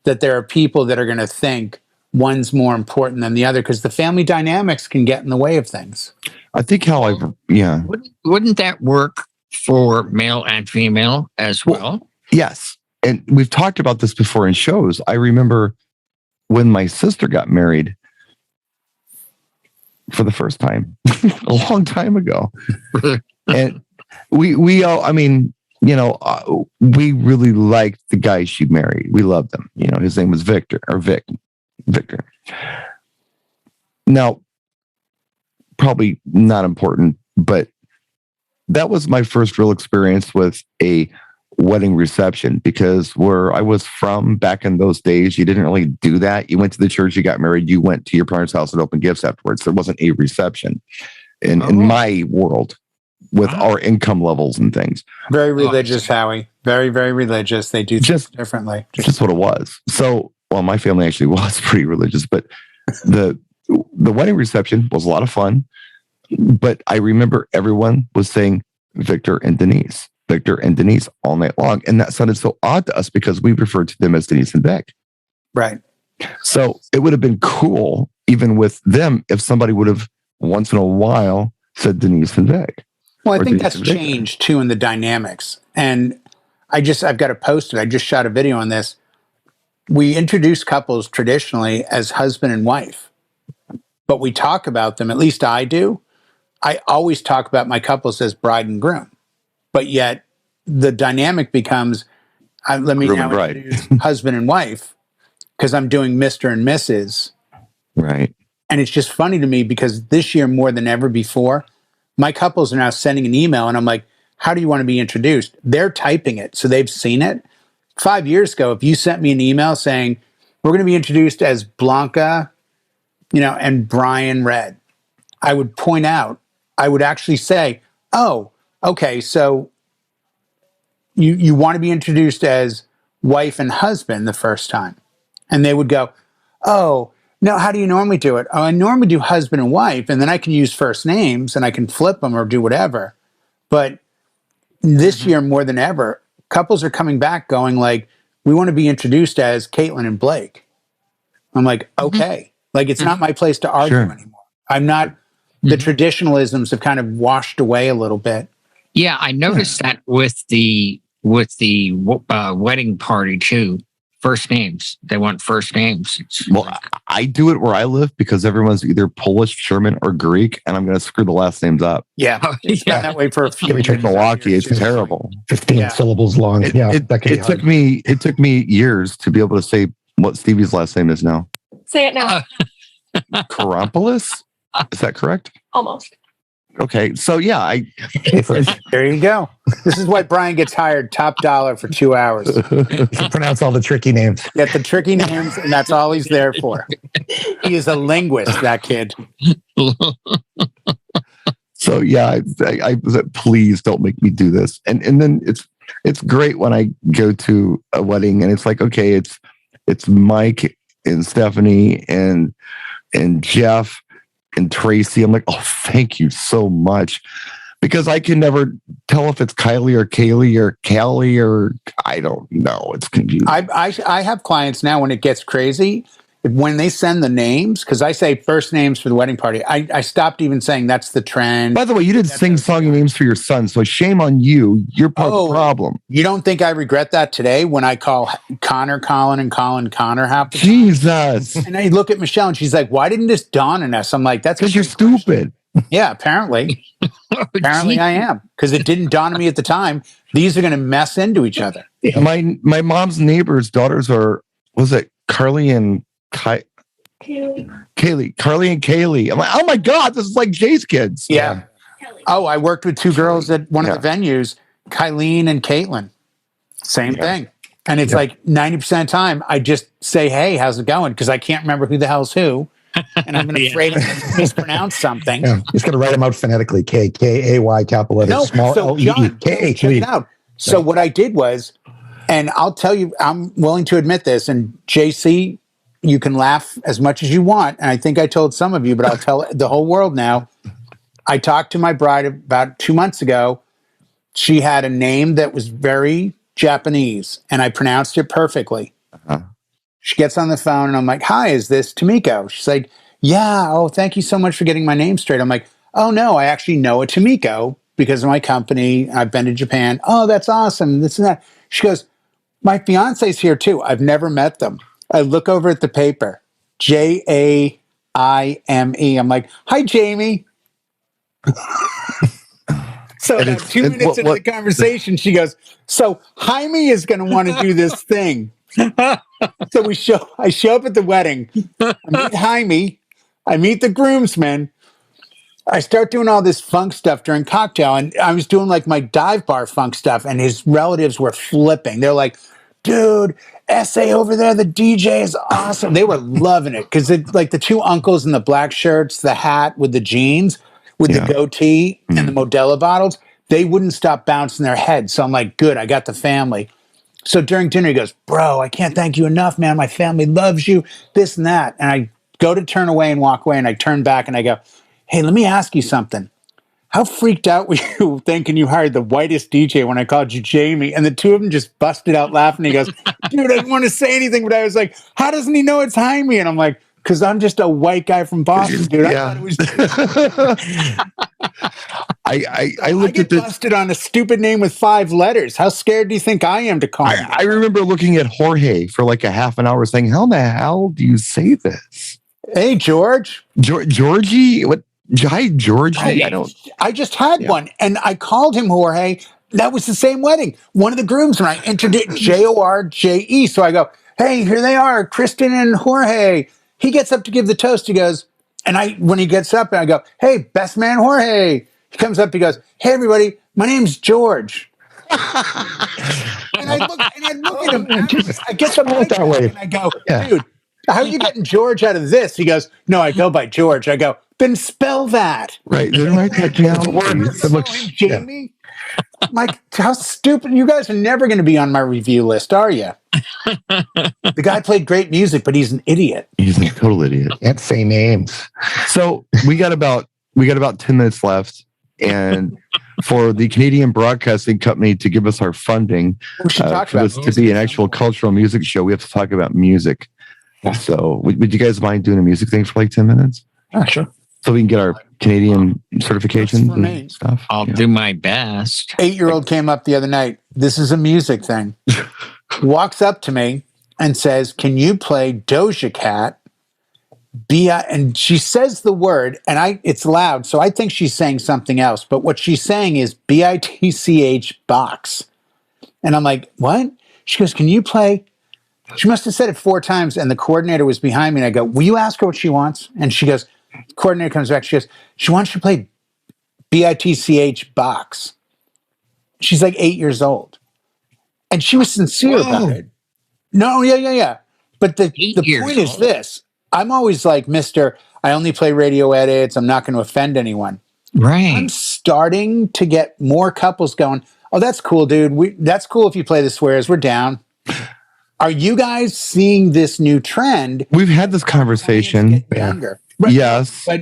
that there are people that are going to think one's more important than the other because the family dynamics can get in the way of things. I think Wouldn't that work for male and female as well? Yes. And we've talked about this before in shows. I remember when my sister got married for the first time a long time ago. And we all, I mean, we really liked the guy she married. We loved him. His name was Victor. Now, probably not important, but that was my first real experience with a wedding reception, because where I was from back in those days, you didn't really do that. You went to the church, you got married, you went to your parents' house and opened gifts afterwards. There wasn't a reception in my world with our income levels and things. Very religious, Howie. Very, very religious. They do things differently. Just what it was. So, my family actually was pretty religious, but the wedding reception was a lot of fun. But I remember everyone was saying Victor and Denise all night long. And that sounded so odd to us because we referred to them as Denise and Vic. Right. So it would have been cool, even with them, if somebody would have once in a while said Denise and Vic. Well, I think that's changed too in the dynamics. And I've got it posted. I just shot a video on this. We introduce couples traditionally as husband and wife, but we talk about them, at least I do. I always talk about my couples as bride and groom. But yet the dynamic becomes, let me now introduce husband and wife because I'm doing Mr. and Mrs. Right. And it's just funny to me because this year more than ever before, my couples are now sending an email and I'm like, how do you want to be introduced? They're typing it. So they've seen it. 5 years ago, if you sent me an email saying, we're going to be introduced as Blanca, and Brian Red, I would point out, I would actually say, oh, okay, so you want to be introduced as wife and husband the first time. And they would go, oh, no, how do you normally do it? Oh, I normally do husband and wife, and then I can use first names and I can flip them or do whatever. But this year, more than ever, couples are coming back going like, we want to be introduced as Caitlin and Blake. I'm like, okay. Like, it's not my place to argue anymore. I'm not, the traditionalisms have kind of washed away a little bit. Yeah, I noticed that with the wedding party too. First names. They want first names. I do it where I live because everyone's either Polish, German, or Greek, and I'm going to screw the last names up. Yeah, it's been that way for a few years. Milwaukee, it's terrible. 15 syllables long. It took me years to be able to say what Stevie's last name is now. Say it now. Karampolis? Is that correct? Almost. Okay, so yeah, there you go. This is why Brian gets hired top dollar for 2 hours. You can pronounce all the tricky names. Get the tricky names, and that's all he's there for. He is a linguist, that kid. So yeah, I was like, please don't make me do this. And then it's great when I go to a wedding and it's like, okay, it's Mike and Stephanie and Jeff and Tracy. I'm like, oh, thank you so much. Because I can never tell if it's Kylie or Kaylee or Callie or I don't know. It's confusing. I have clients now when it gets crazy. when they send the names, because I say first names for the wedding party, I stopped even saying that's the trend. By the way, you didn't sing song names for your son, so shame on you. You're part of the problem. You don't think I regret that today when I call Connor Colin and Colin Connor half the time? Jesus. And I look at Michelle and she's like, why didn't this dawn on us? I'm like, that's because you're stupid. Yeah, apparently. Apparently I am, because it didn't dawn on me at the time. These are going to mess into each other. My mom's neighbor's daughters are, was it Carly and Kaylee? Carly and Kaylee. I'm like, oh my God, this is like Jay's kids. Yeah. Oh, I worked with two girls at one of the venues, Kylene and Caitlin. Same thing. And it's like 90% of the time, I just say, hey, how's it going? Because I can't remember who the hell's who. And I'm afraid I'm going to mispronounce something. Yeah. He's going to write them out phonetically. K-A-Y, capital letters, No, small so L-E-E. John, K-H-E. check it out. So what I did was, and I'll tell you, I'm willing to admit this, and JC, you can laugh as much as you want. And I think I told some of you, but I'll tell the whole world now. I talked to my bride about 2 months ago. She had a name that was very Japanese, and I pronounced it perfectly. Uh-huh. She gets on the phone, and I'm like, hi, is this Tomiko? She's like, yeah, oh, thank you so much for getting my name straight. I'm like, oh, no, I actually know a Tomiko because of my company. I've been to Japan. Oh, that's awesome. This and that. She goes, my fiance's here, too. I've never met them. I look over at the paper, Jaime. I'm like, hi, Jamie. So about 2 minutes into the conversation, she goes, so Jaime is going to want to do this thing. So I show up at the wedding. I meet Jaime. I meet the groomsmen. I start doing all this funk stuff during cocktail, and I was doing like my dive bar funk stuff, and his relatives were flipping. They're like, dude, SA over there, the DJ is awesome. They were loving it because like the two uncles in the black shirts, the hat with the jeans, with the goatee and the Modelo bottles, they wouldn't stop bouncing their heads. So I'm like, good, I got the family. So during dinner, he goes, bro, I can't thank you enough, man. My family loves you, this and that. And I go to turn away and walk away, and I turn back and I go, hey, let me ask you something. How freaked out were you thinking you hired the whitest DJ when I called you Jamie? And the two of them just busted out laughing. He goes, dude, I didn't want to say anything, but I was like, how doesn't he know it's Jaime? And I'm like, because I'm just a white guy from Boston, dude. I thought it was. I looked at this. Busted on a stupid name with 5 letters. How scared do you think I am to call him? I remember looking at Jorge for like a half an hour saying, how in the hell do you say this? Hey, George. Georgie? What? Hi, Georgie. I just had one, and I called him Jorge. That was the same wedding. One of the grooms, and I entered it Jorje. So I go, hey, here they are, Kristen and Jorge. He gets up to give the toast. He goes, when he gets up, and I go, hey, best man Jorge. He comes up, he goes, hey, everybody, my name's George. And I look at him, I get the mic that way, and I go, dude, how are you getting George out of this? He goes, no, I go by George. I go, then spell that. Right. Then write that down. It looks Jamie. Mike, how stupid. You guys are never going to be on my review list, are you? The guy played great music, but he's an idiot. He's a total idiot. Can't say names. So we got about 10 minutes left. And for the Canadian Broadcasting Company to give us our funding for this to be an actual cultural music show, we have to talk about music. So would you guys mind doing a music thing for like 10 minutes? Sure. So we can get our Canadian certifications and stuff. I'll do my best. 8-year-old came up the other night. This is a music thing. Walks up to me and says, can you play Doja Cat? And she says the word, and it's loud, so I think she's saying something else. But what she's saying is BITCH box. And I'm like, what? She goes, can you play? She must have said it 4 times, and the coordinator was behind me. And I go, will you ask her what she wants? And she goes, coordinator comes back. She goes, she wants you to play BITCH box. She's like 8 years old. And she was sincere about it. No, yeah. But the point is this. I'm always like, I only play radio edits. I'm not going to offend anyone. Right. I'm starting to get more couples going, oh, that's cool, dude. That's cool if you play the swears. We're down. Are you guys seeing this new trend? We've had this conversation. Younger. Right. Yes. But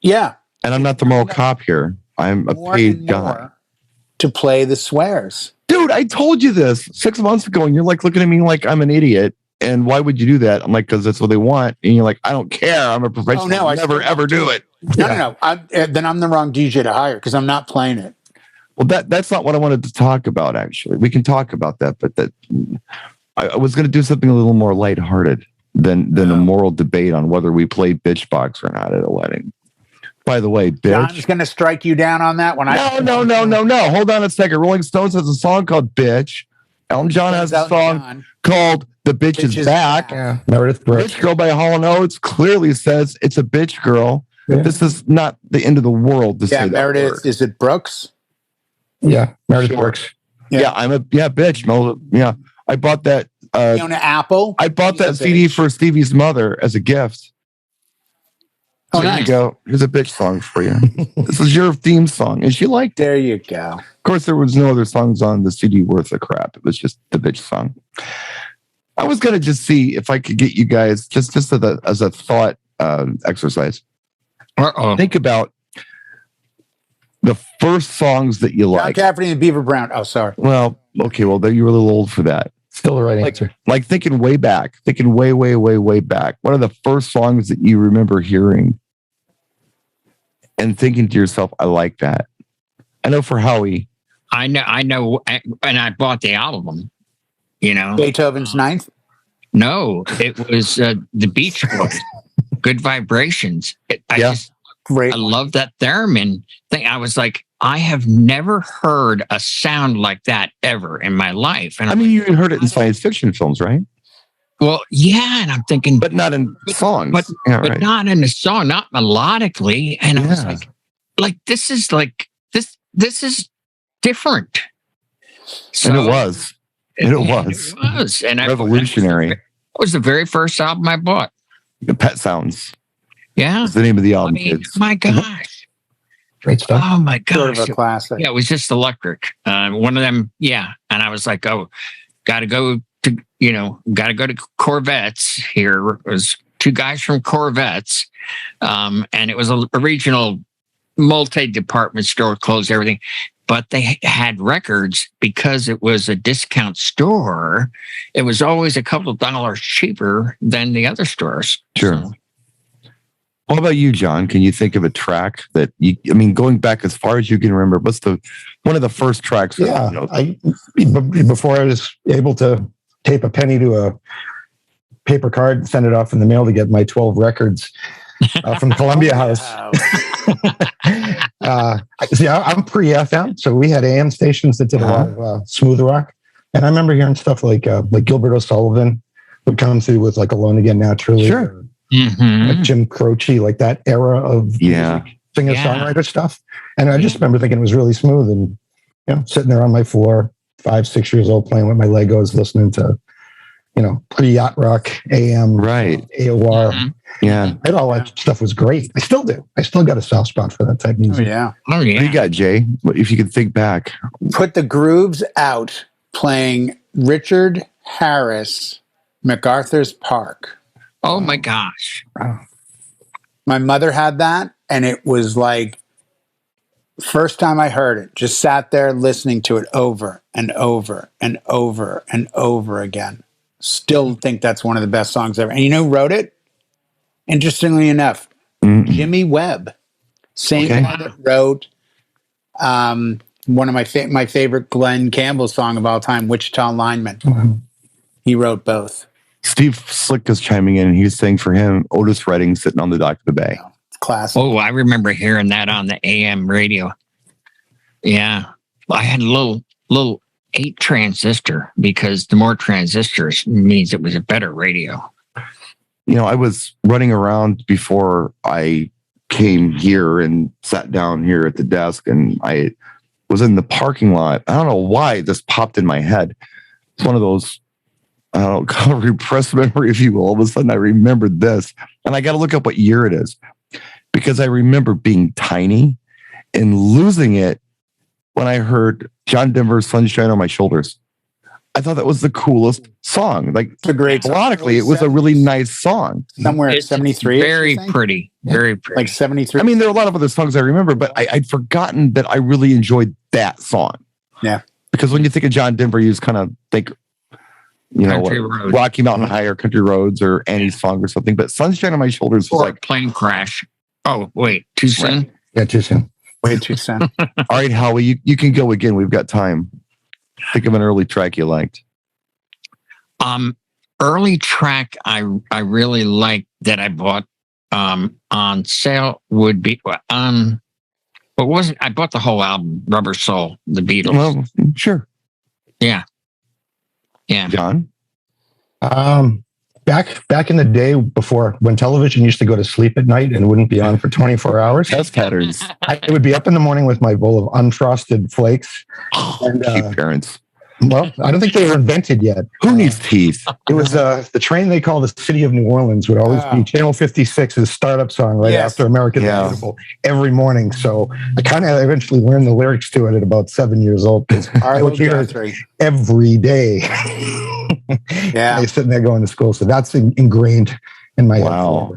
yeah. And I'm not the moral cop here. I'm a paid guy. To play the swears. Dude, I told you this 6 months ago, and you're like looking at me like I'm an idiot. And why would you do that? I'm like, because that's what they want. And you're like, I don't care. I'm a professional. Oh, no, I'll never, ever do it. No. Then I'm the wrong DJ to hire because I'm not playing it. Well, that's not what I wanted to talk about, actually. We can talk about that, but I was going to do something a little more lighthearted than a moral debate on whether we play bitch box or not at a wedding. By the way, bitch. John's going to strike you down on that one. No. Hold on a second. Rolling Stones has a song called Bitch. Elton John has a song called The Bitch Is Back. Yeah. Meredith Brooks. Bitch Girl by Hall & Oates clearly says it's a bitch girl. Yeah. This is not the end of the world to say that Meredith, word. is it Brooks? Yeah, Meredith Brooks. Yeah, bitch. Yeah, I bought that. Fiona Apple. I bought that CD for Stevie's mother as a gift. Oh, there you go. Here's a bitch song for you. This is your theme song, and she liked it. There you go. Of course, there was no other songs on the CD worth a crap. It was just the bitch song. I was gonna just see if I could get you guys just as a thought exercise. Think about the first songs that you like. John Cafferty and Beaver Brown. Oh, sorry. Well, okay. Well, you were a little old for that. Still the right answer. Like thinking way back, way back. What are the first songs that you remember hearing and thinking to yourself, I like that? I know for Howie. I know. And I bought the album, Beethoven's Ninth? No, it was the Beach Boys, Good Vibrations. Great. I love that theremin thing. I was like, I have never heard a sound like that ever in my life. And you heard it in science fiction films, right? Well, yeah, and I'm thinking, but not in songs, but not in a song, not melodically. And I was like, this is different. So, and it was. It was, and revolutionary. It was the very first album I bought. The Pet Sounds. Yeah, that's the name of the album. My gosh. Great stuff. Oh my gosh. Sort of a classic. Yeah, it was just electric. One of them, yeah. And I was like, gotta go to Corvettes here. It was two guys from Corvettes. And it was a regional multi-department store, closed everything. But they had records because it was a discount store. It was always a couple of dollars cheaper than the other stores. Sure. So, what about you, John? Can you think of a track that going back as far as you can remember, what's one of the first tracks? Before I was able to tape a penny to a paper card and send it off in the mail to get my 12 records from Columbia House. I'm pre-FM, so we had AM stations that did a lot of smooth rock, and I remember hearing stuff like Gilbert O'Sullivan would come through with like Alone Again Naturally. Sure. Like Jim Croce, like that era of singer-songwriter stuff. And I just remember thinking it was really smooth and, sitting there on my floor, 5-6 years old, playing with my Legos, listening to, pre-yacht rock, AM, right, AOR. Mm-hmm. Yeah. And all that stuff was great. I still do. I still got a soft spot for that type of music. Oh, yeah. Oh, yeah. What do you got, Jay? If you could think back. Put the Grooves out playing Richard Harris, MacArthur's Park. Oh my gosh. Wow. My mother had that, and it was like first time I heard it, just sat there listening to it over and over and over and over again. Still think that's one of the best songs ever. And you know who wrote it? Interestingly enough, Jimmy Webb. Same guy that wrote one of my favorite Glenn Campbell song of all time, Wichita Lineman. Mm-hmm. He wrote both. Steve Slick is chiming in, and he's saying for him, Otis Redding, Sitting on the Dock of the Bay. It's classic. Oh, I remember hearing that on the AM radio. Yeah. I had a little 8 transistor because the more transistors means it was a better radio. I was running around before I came here and sat down here at the desk, and I was in the parking lot. I don't know why this popped in my head. It's one of those, I don't know, kind of repressed memory, if you will. All of a sudden, I remembered this, and I got to look up what year it is because I remember being tiny and losing it when I heard John Denver's "Sunshine on My Shoulders." I thought that was the coolest song. Like, it's a great song. Melodically, it was a really nice song. Somewhere at 73. Very pretty. Very pretty. Like 73. There are a lot of other songs I remember, but I'd forgotten that I really enjoyed that song. Yeah. Because when you think of John Denver, you just kind of think Country Road. Rocky Mountain High or Country Roads or Annie's Song or something. But Sunshine on My Shoulders was Or like Plane Crash. Oh, wait, too soon? Yeah, too soon. Way too soon. all right, Howie, you can go again. We've got time. Think of an early track you liked. Early track I really liked that I bought on sale would be I bought the whole album, Rubber Soul, the Beatles. Well, sure. Yeah. John? Back in the day before when television used to go to sleep at night and wouldn't be on for 24 hours. Test patterns. I would be up in the morning with my bowl of unfrosted flakes. And Cheap parents. well, I don't think they were invented yet. Who needs teeth? It was the train they call the City of New Orleans would always be Channel 56's startup song right after American Beautiful every morning. So I kind of eventually learned the lyrics to it at about 7 years old. I would hear it every day. Yeah, I was sitting there going to school. So that's ingrained in my head.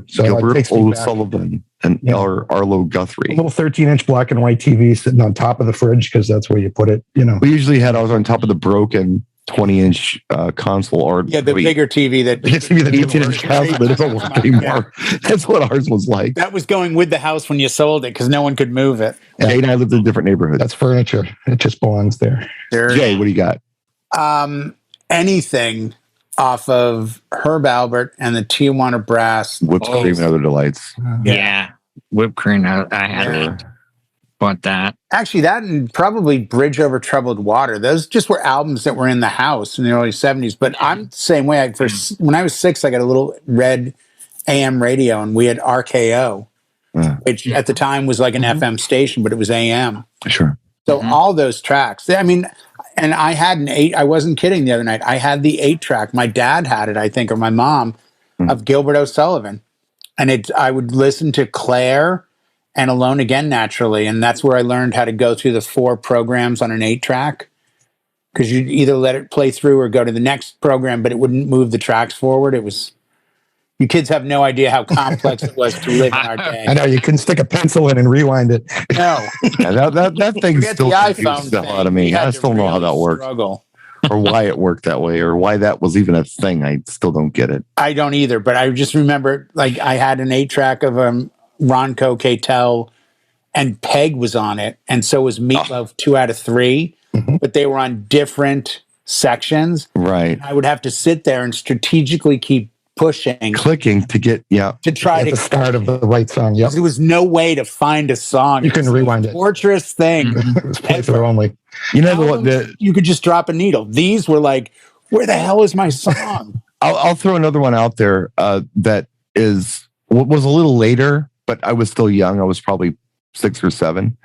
So Gilbert O'Sullivan and Arlo Guthrie. A little 13-inch black and white TV sitting on top of the fridge because that's where you put it. We usually had ours on top of the broken 20-inch console, or the bigger TV that 18-inch console that doesn't work anymore. That's what ours was like. That was going with the house when you sold it because no one could move it. Jay and I lived in different neighborhoods. That's furniture. It just belongs there. Jay, what do you got? Anything off of Herb Albert and the Tijuana Brass. Whipped cream and other delights. Yeah. Whipped cream. I had bought that. Actually, that and probably Bridge Over Troubled Water. Those just were albums that were in the house in the early 70s. But I'm the same way. When I was 6, I got a little red AM radio, and we had RKO, which at the time was like an FM station, but it was AM. Sure. So all those tracks. I mean, and I had an 8. I wasn't kidding the other night. I had the 8-track. My dad had it, I think, or my mom, of Gilbert O'Sullivan. And I would listen to Claire and Alone Again naturally. And that's where I learned how to go through the 4 programs on an 8-track. Because you'd either let it play through or go to the next program, but it wouldn't move the tracks forward. It was... You kids have no idea how complex it was to live in our day. I know, you couldn't stick a pencil in and rewind it. No. that thing still confuses the hell out of me. I still don't know how that worked. Or why it worked that way, or why that was even a thing. I still don't get it. I don't either, but I just remember, like, I had an 8-track of Ronco Catel, and Peg was on it, and so was Meatloaf 2 out of 3, but they were on different sections. Right. I would have to sit there and strategically keep clicking to get to try to the start of the right song. Yeah, there was no way to find a song. You couldn't rewind it. Torturous thing. It was playthrough only. You could just drop a needle. These were like, where the hell is my song? I'll throw another one out there that was a little later, but I was still young. I was probably 6 or 7.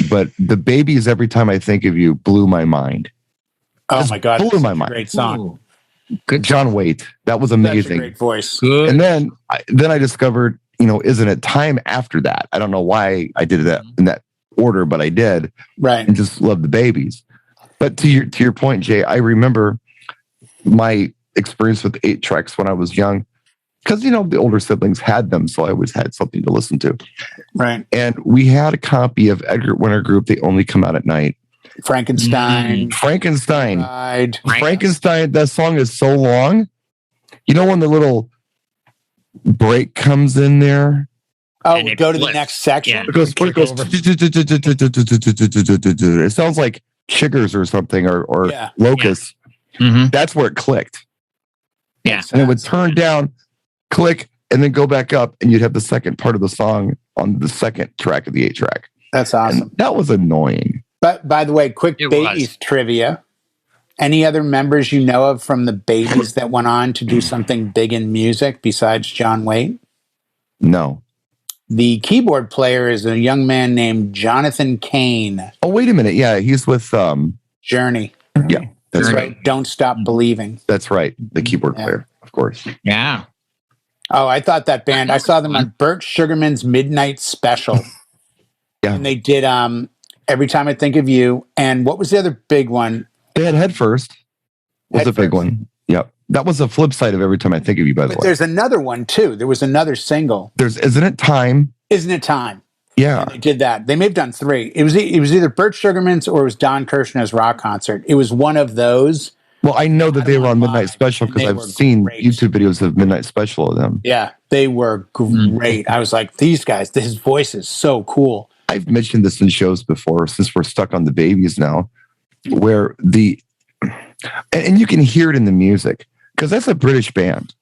But the Babies, Every Time I Think of You, blew my mind. Oh my God, blew my mind. Great song. Ooh. Good. John Waite. That was amazing. That's a great voice. Good. And then I discovered, Isn't It Time after that. I don't know why I did that in that order, but I did. Right. And just loved the Babies. But to your point, Jay, I remember my experience with 8-tracks when I was young, because, the older siblings had them. So I always had something to listen to. Right. And we had a copy of Edgar Winter Group. They Only Come Out at Night. Frankenstein. Frankenstein. Right. Frankenstein. That song is so long. When the little break comes in there? Oh, go to the next section. It goes. It sounds like chiggers or something, or locusts. Mm-hmm. That's where it clicked. Yeah. And it would turn down, click, and then go back up, and you'd have the second part of the song on the second track of the 8-track. That's awesome. And that was annoying. But by the way, quick Babies trivia. Any other members you know of from the Babies that went on to do something big in music besides John Waite? No. The keyboard player is a young man named Jonathan Cain. Oh, wait a minute. Yeah, he's with Journey. Yeah, that's right. Don't Stop Believing. That's right. The keyboard player, of course. Yeah. Oh, I thought that band. I saw them on Burt Sugarman's Midnight Special. Yeah. And they did Every Time I Think of You. And what was the other big one? They had Head First. Was a big one. Yep. That was the flip side of Every Time I Think of You, by the way. There's another one, too. There was another single. There's Isn't It Time? Isn't It Time? Yeah. And they did that. They may have done 3. It was either Burt Sugarman's or it was Don Kirshner's rock concert. It was one of those. Well, I know that they were on Midnight Special because I've seen YouTube videos of Midnight Special of them. Yeah, they were great. I was like, these guys, his voice is so cool. I've mentioned this in shows before, since we're stuck on the babies now, where and you can hear it in the music, because that's a British band.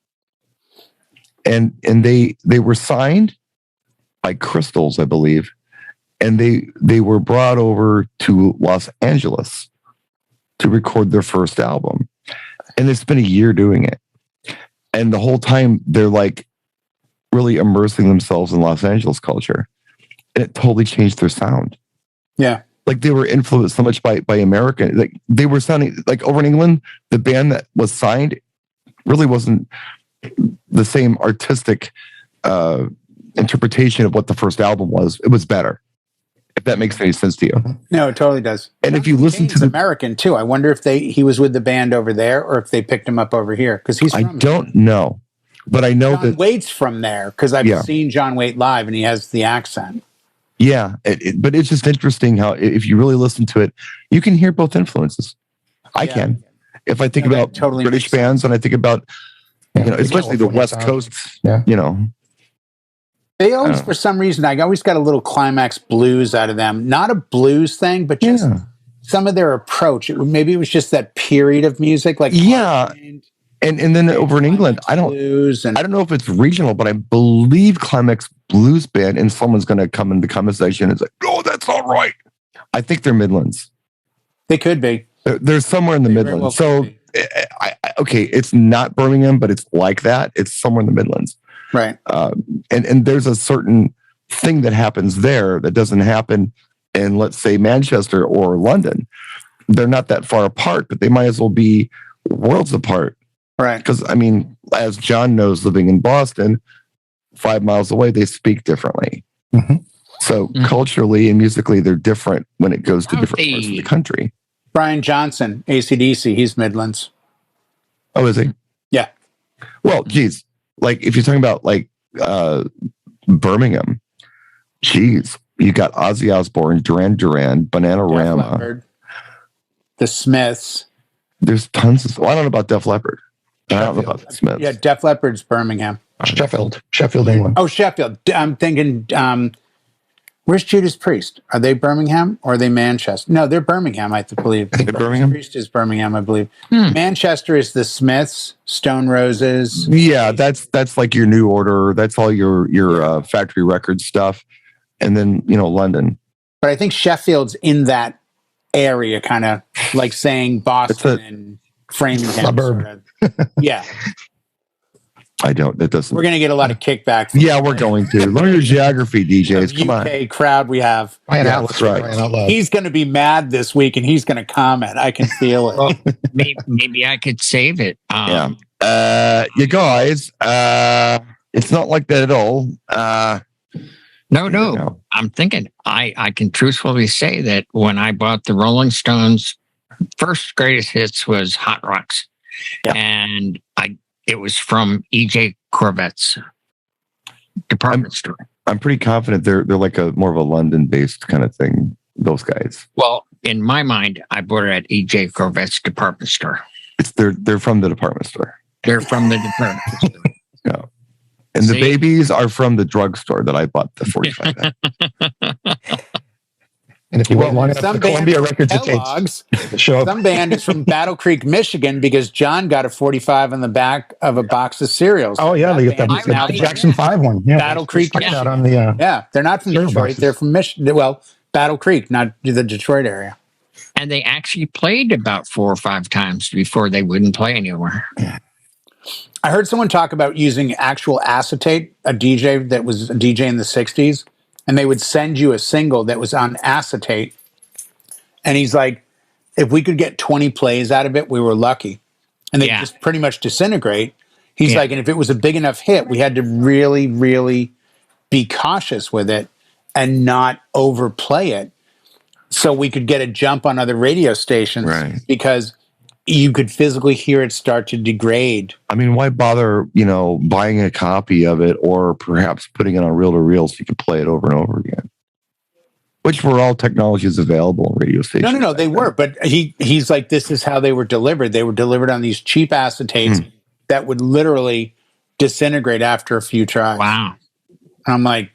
And they were signed by Crystals, I believe, and they were brought over to Los Angeles to record their first album. And it's been a year doing it. And the whole time they're like really immersing themselves in Los Angeles culture. And it totally changed their sound. Yeah. Like they were influenced so much by American. Like they were sounding like over in England, the band that was signed really wasn't the same artistic interpretation of what the first album was. It was better. If that makes any sense to you. No, it totally does. And if you listen to American too, I wonder if he was with the band over there or if they picked him up over here, because he's from don't know, but I know John that Waite's from there, because I've seen John Waite live and he has the accent. Yeah, but it's just interesting how if you really listen to it, you can hear both influences. I can. If I think about totally British bands and I think about, especially the West Coast, They always, for some reason, I always got a little Climax blues out of them. Not a blues thing, but just some of their approach. Maybe it was just that period of music, like and then over in England, I don't know if it's regional, but I believe Climax Blues Band, and someone's going to come in the comment section and say, "Oh, that's not right." I think they're Midlands. They could be. They're somewhere in the Midlands. So, okay, it's not Birmingham, but it's like that. It's somewhere in the Midlands. Right. And there's a certain thing that happens there that doesn't happen in, let's say, Manchester or London. They're not that far apart, but they might as well be worlds apart. Right. Because, I mean, as John knows, living in Boston, 5 miles away, they speak differently. Mm-hmm. So culturally and musically, they're different when it goes to different parts of the country. Brian Johnson, AC/DC, he's Midlands. Oh, is he? Yeah. Well, geez. Like, if you're talking about, like, Birmingham, geez, you got Ozzy Osbourne, Duran Duran, Bananarama. The Smiths. There's tons of... Well, I don't know about Def Leppard. I don't know about the Smiths. Yeah, Def Leppard's Birmingham. Sheffield, England. Oh, Sheffield. I'm thinking... where's Judas Priest? Are they Birmingham or are they Manchester? No, they're Birmingham, I believe. I think Birmingham. Priest is Birmingham, I believe. Manchester is the Smiths, Stone Roses. Yeah, that's like your New Order. That's all your factory record stuff, and then London. But I think Sheffield's in that area, kind of like saying Boston and Framingham. Suburb. Yeah. I don't. It doesn't. We're going to get a lot of kickback. Yeah, we're going to learn your geography, DJs. Come on, UK crowd we have. That's right. He's going to be mad this week, and he's going to comment. I can feel it. Well, maybe I could save it. You guys, it's not like that at all. No. I'm thinking I can truthfully say that when I bought the Rolling Stones, first greatest hits was Hot Rocks, and it was from E.J. Corvette's department store. I'm pretty confident they're like a more of a London-based kind of thing. Those guys. Well, in my mind, I bought it at E.J. Corvette's department store. They're from the department store. They're from the department store. Yeah. And the babies are from the drugstore that I bought the 45 at. And if you went long enough to Columbia Records, some band is from Battle Creek, Michigan, because John got a 45 on the back of a box of cereals. Oh, yeah. They got the Jackson 5 one. Yeah, Battle Creek. Out on the, they're not from Detroit. Boxes. They're from Michigan. Well, Battle Creek, not the Detroit area. And they actually played about 4 or 5 times before they wouldn't play anywhere. I heard someone talk about using actual acetate, a DJ that was a DJ in the 60s, and they would send you a single that was on acetate. And he's like, if we could get 20 plays out of it, we were lucky. And they just pretty much disintegrate. He's like, and if it was a big enough hit, we had to really, really be cautious with it and not overplay it so we could get a jump on other radio stations, because you could physically hear it start to degrade. I mean, why bother, buying a copy of it or perhaps putting it on reel to reel so you can play it over and over again? Which were all technologies available on radio stations. No, they were. But he's like, this is how they were delivered. They were delivered on these cheap acetates that would literally disintegrate after a few tries. Wow. And I'm like,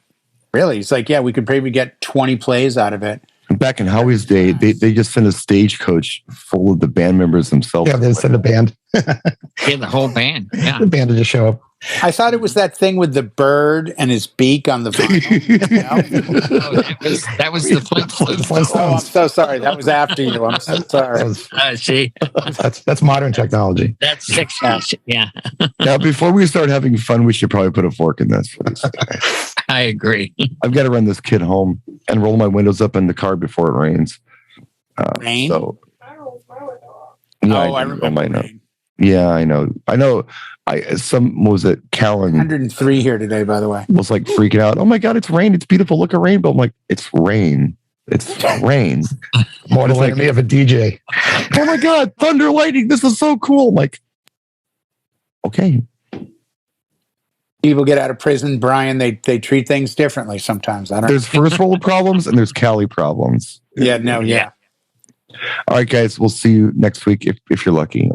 really? He's like, yeah, we could probably get 20 plays out of it. Back in Howie's day, they just sent a stagecoach full of the band members themselves. Yeah, they sent a band. Yeah, the whole band. Yeah. The band to just show up. I thought it was that thing with the bird and his beak on the vinyl. That was the Flintstones. Oh, I'm so sorry. That was after you. I'm so sorry. See, That's modern technology. that's 60s. Yeah, Now, before we start having fun, we should probably put a fork in this. I agree. I've got to run this kid home and roll my windows up in the car before it rains. Rain? So, I remember rain. Yeah, I know. Was it Callan 103 here today, by the way. was like freaking out. Oh my God, it's rain. It's beautiful. Look at rainbow. I'm like, it's rain. It's rain. Mortal enemy of a DJ. Oh my God, thunder, lightning. This is so cool. I'm like, okay. People get out of prison, Brian. They treat things differently sometimes. I don't There's first world problems and there's Cali problems. Yeah, no, yeah. All right, guys. We'll see you next week if you're lucky.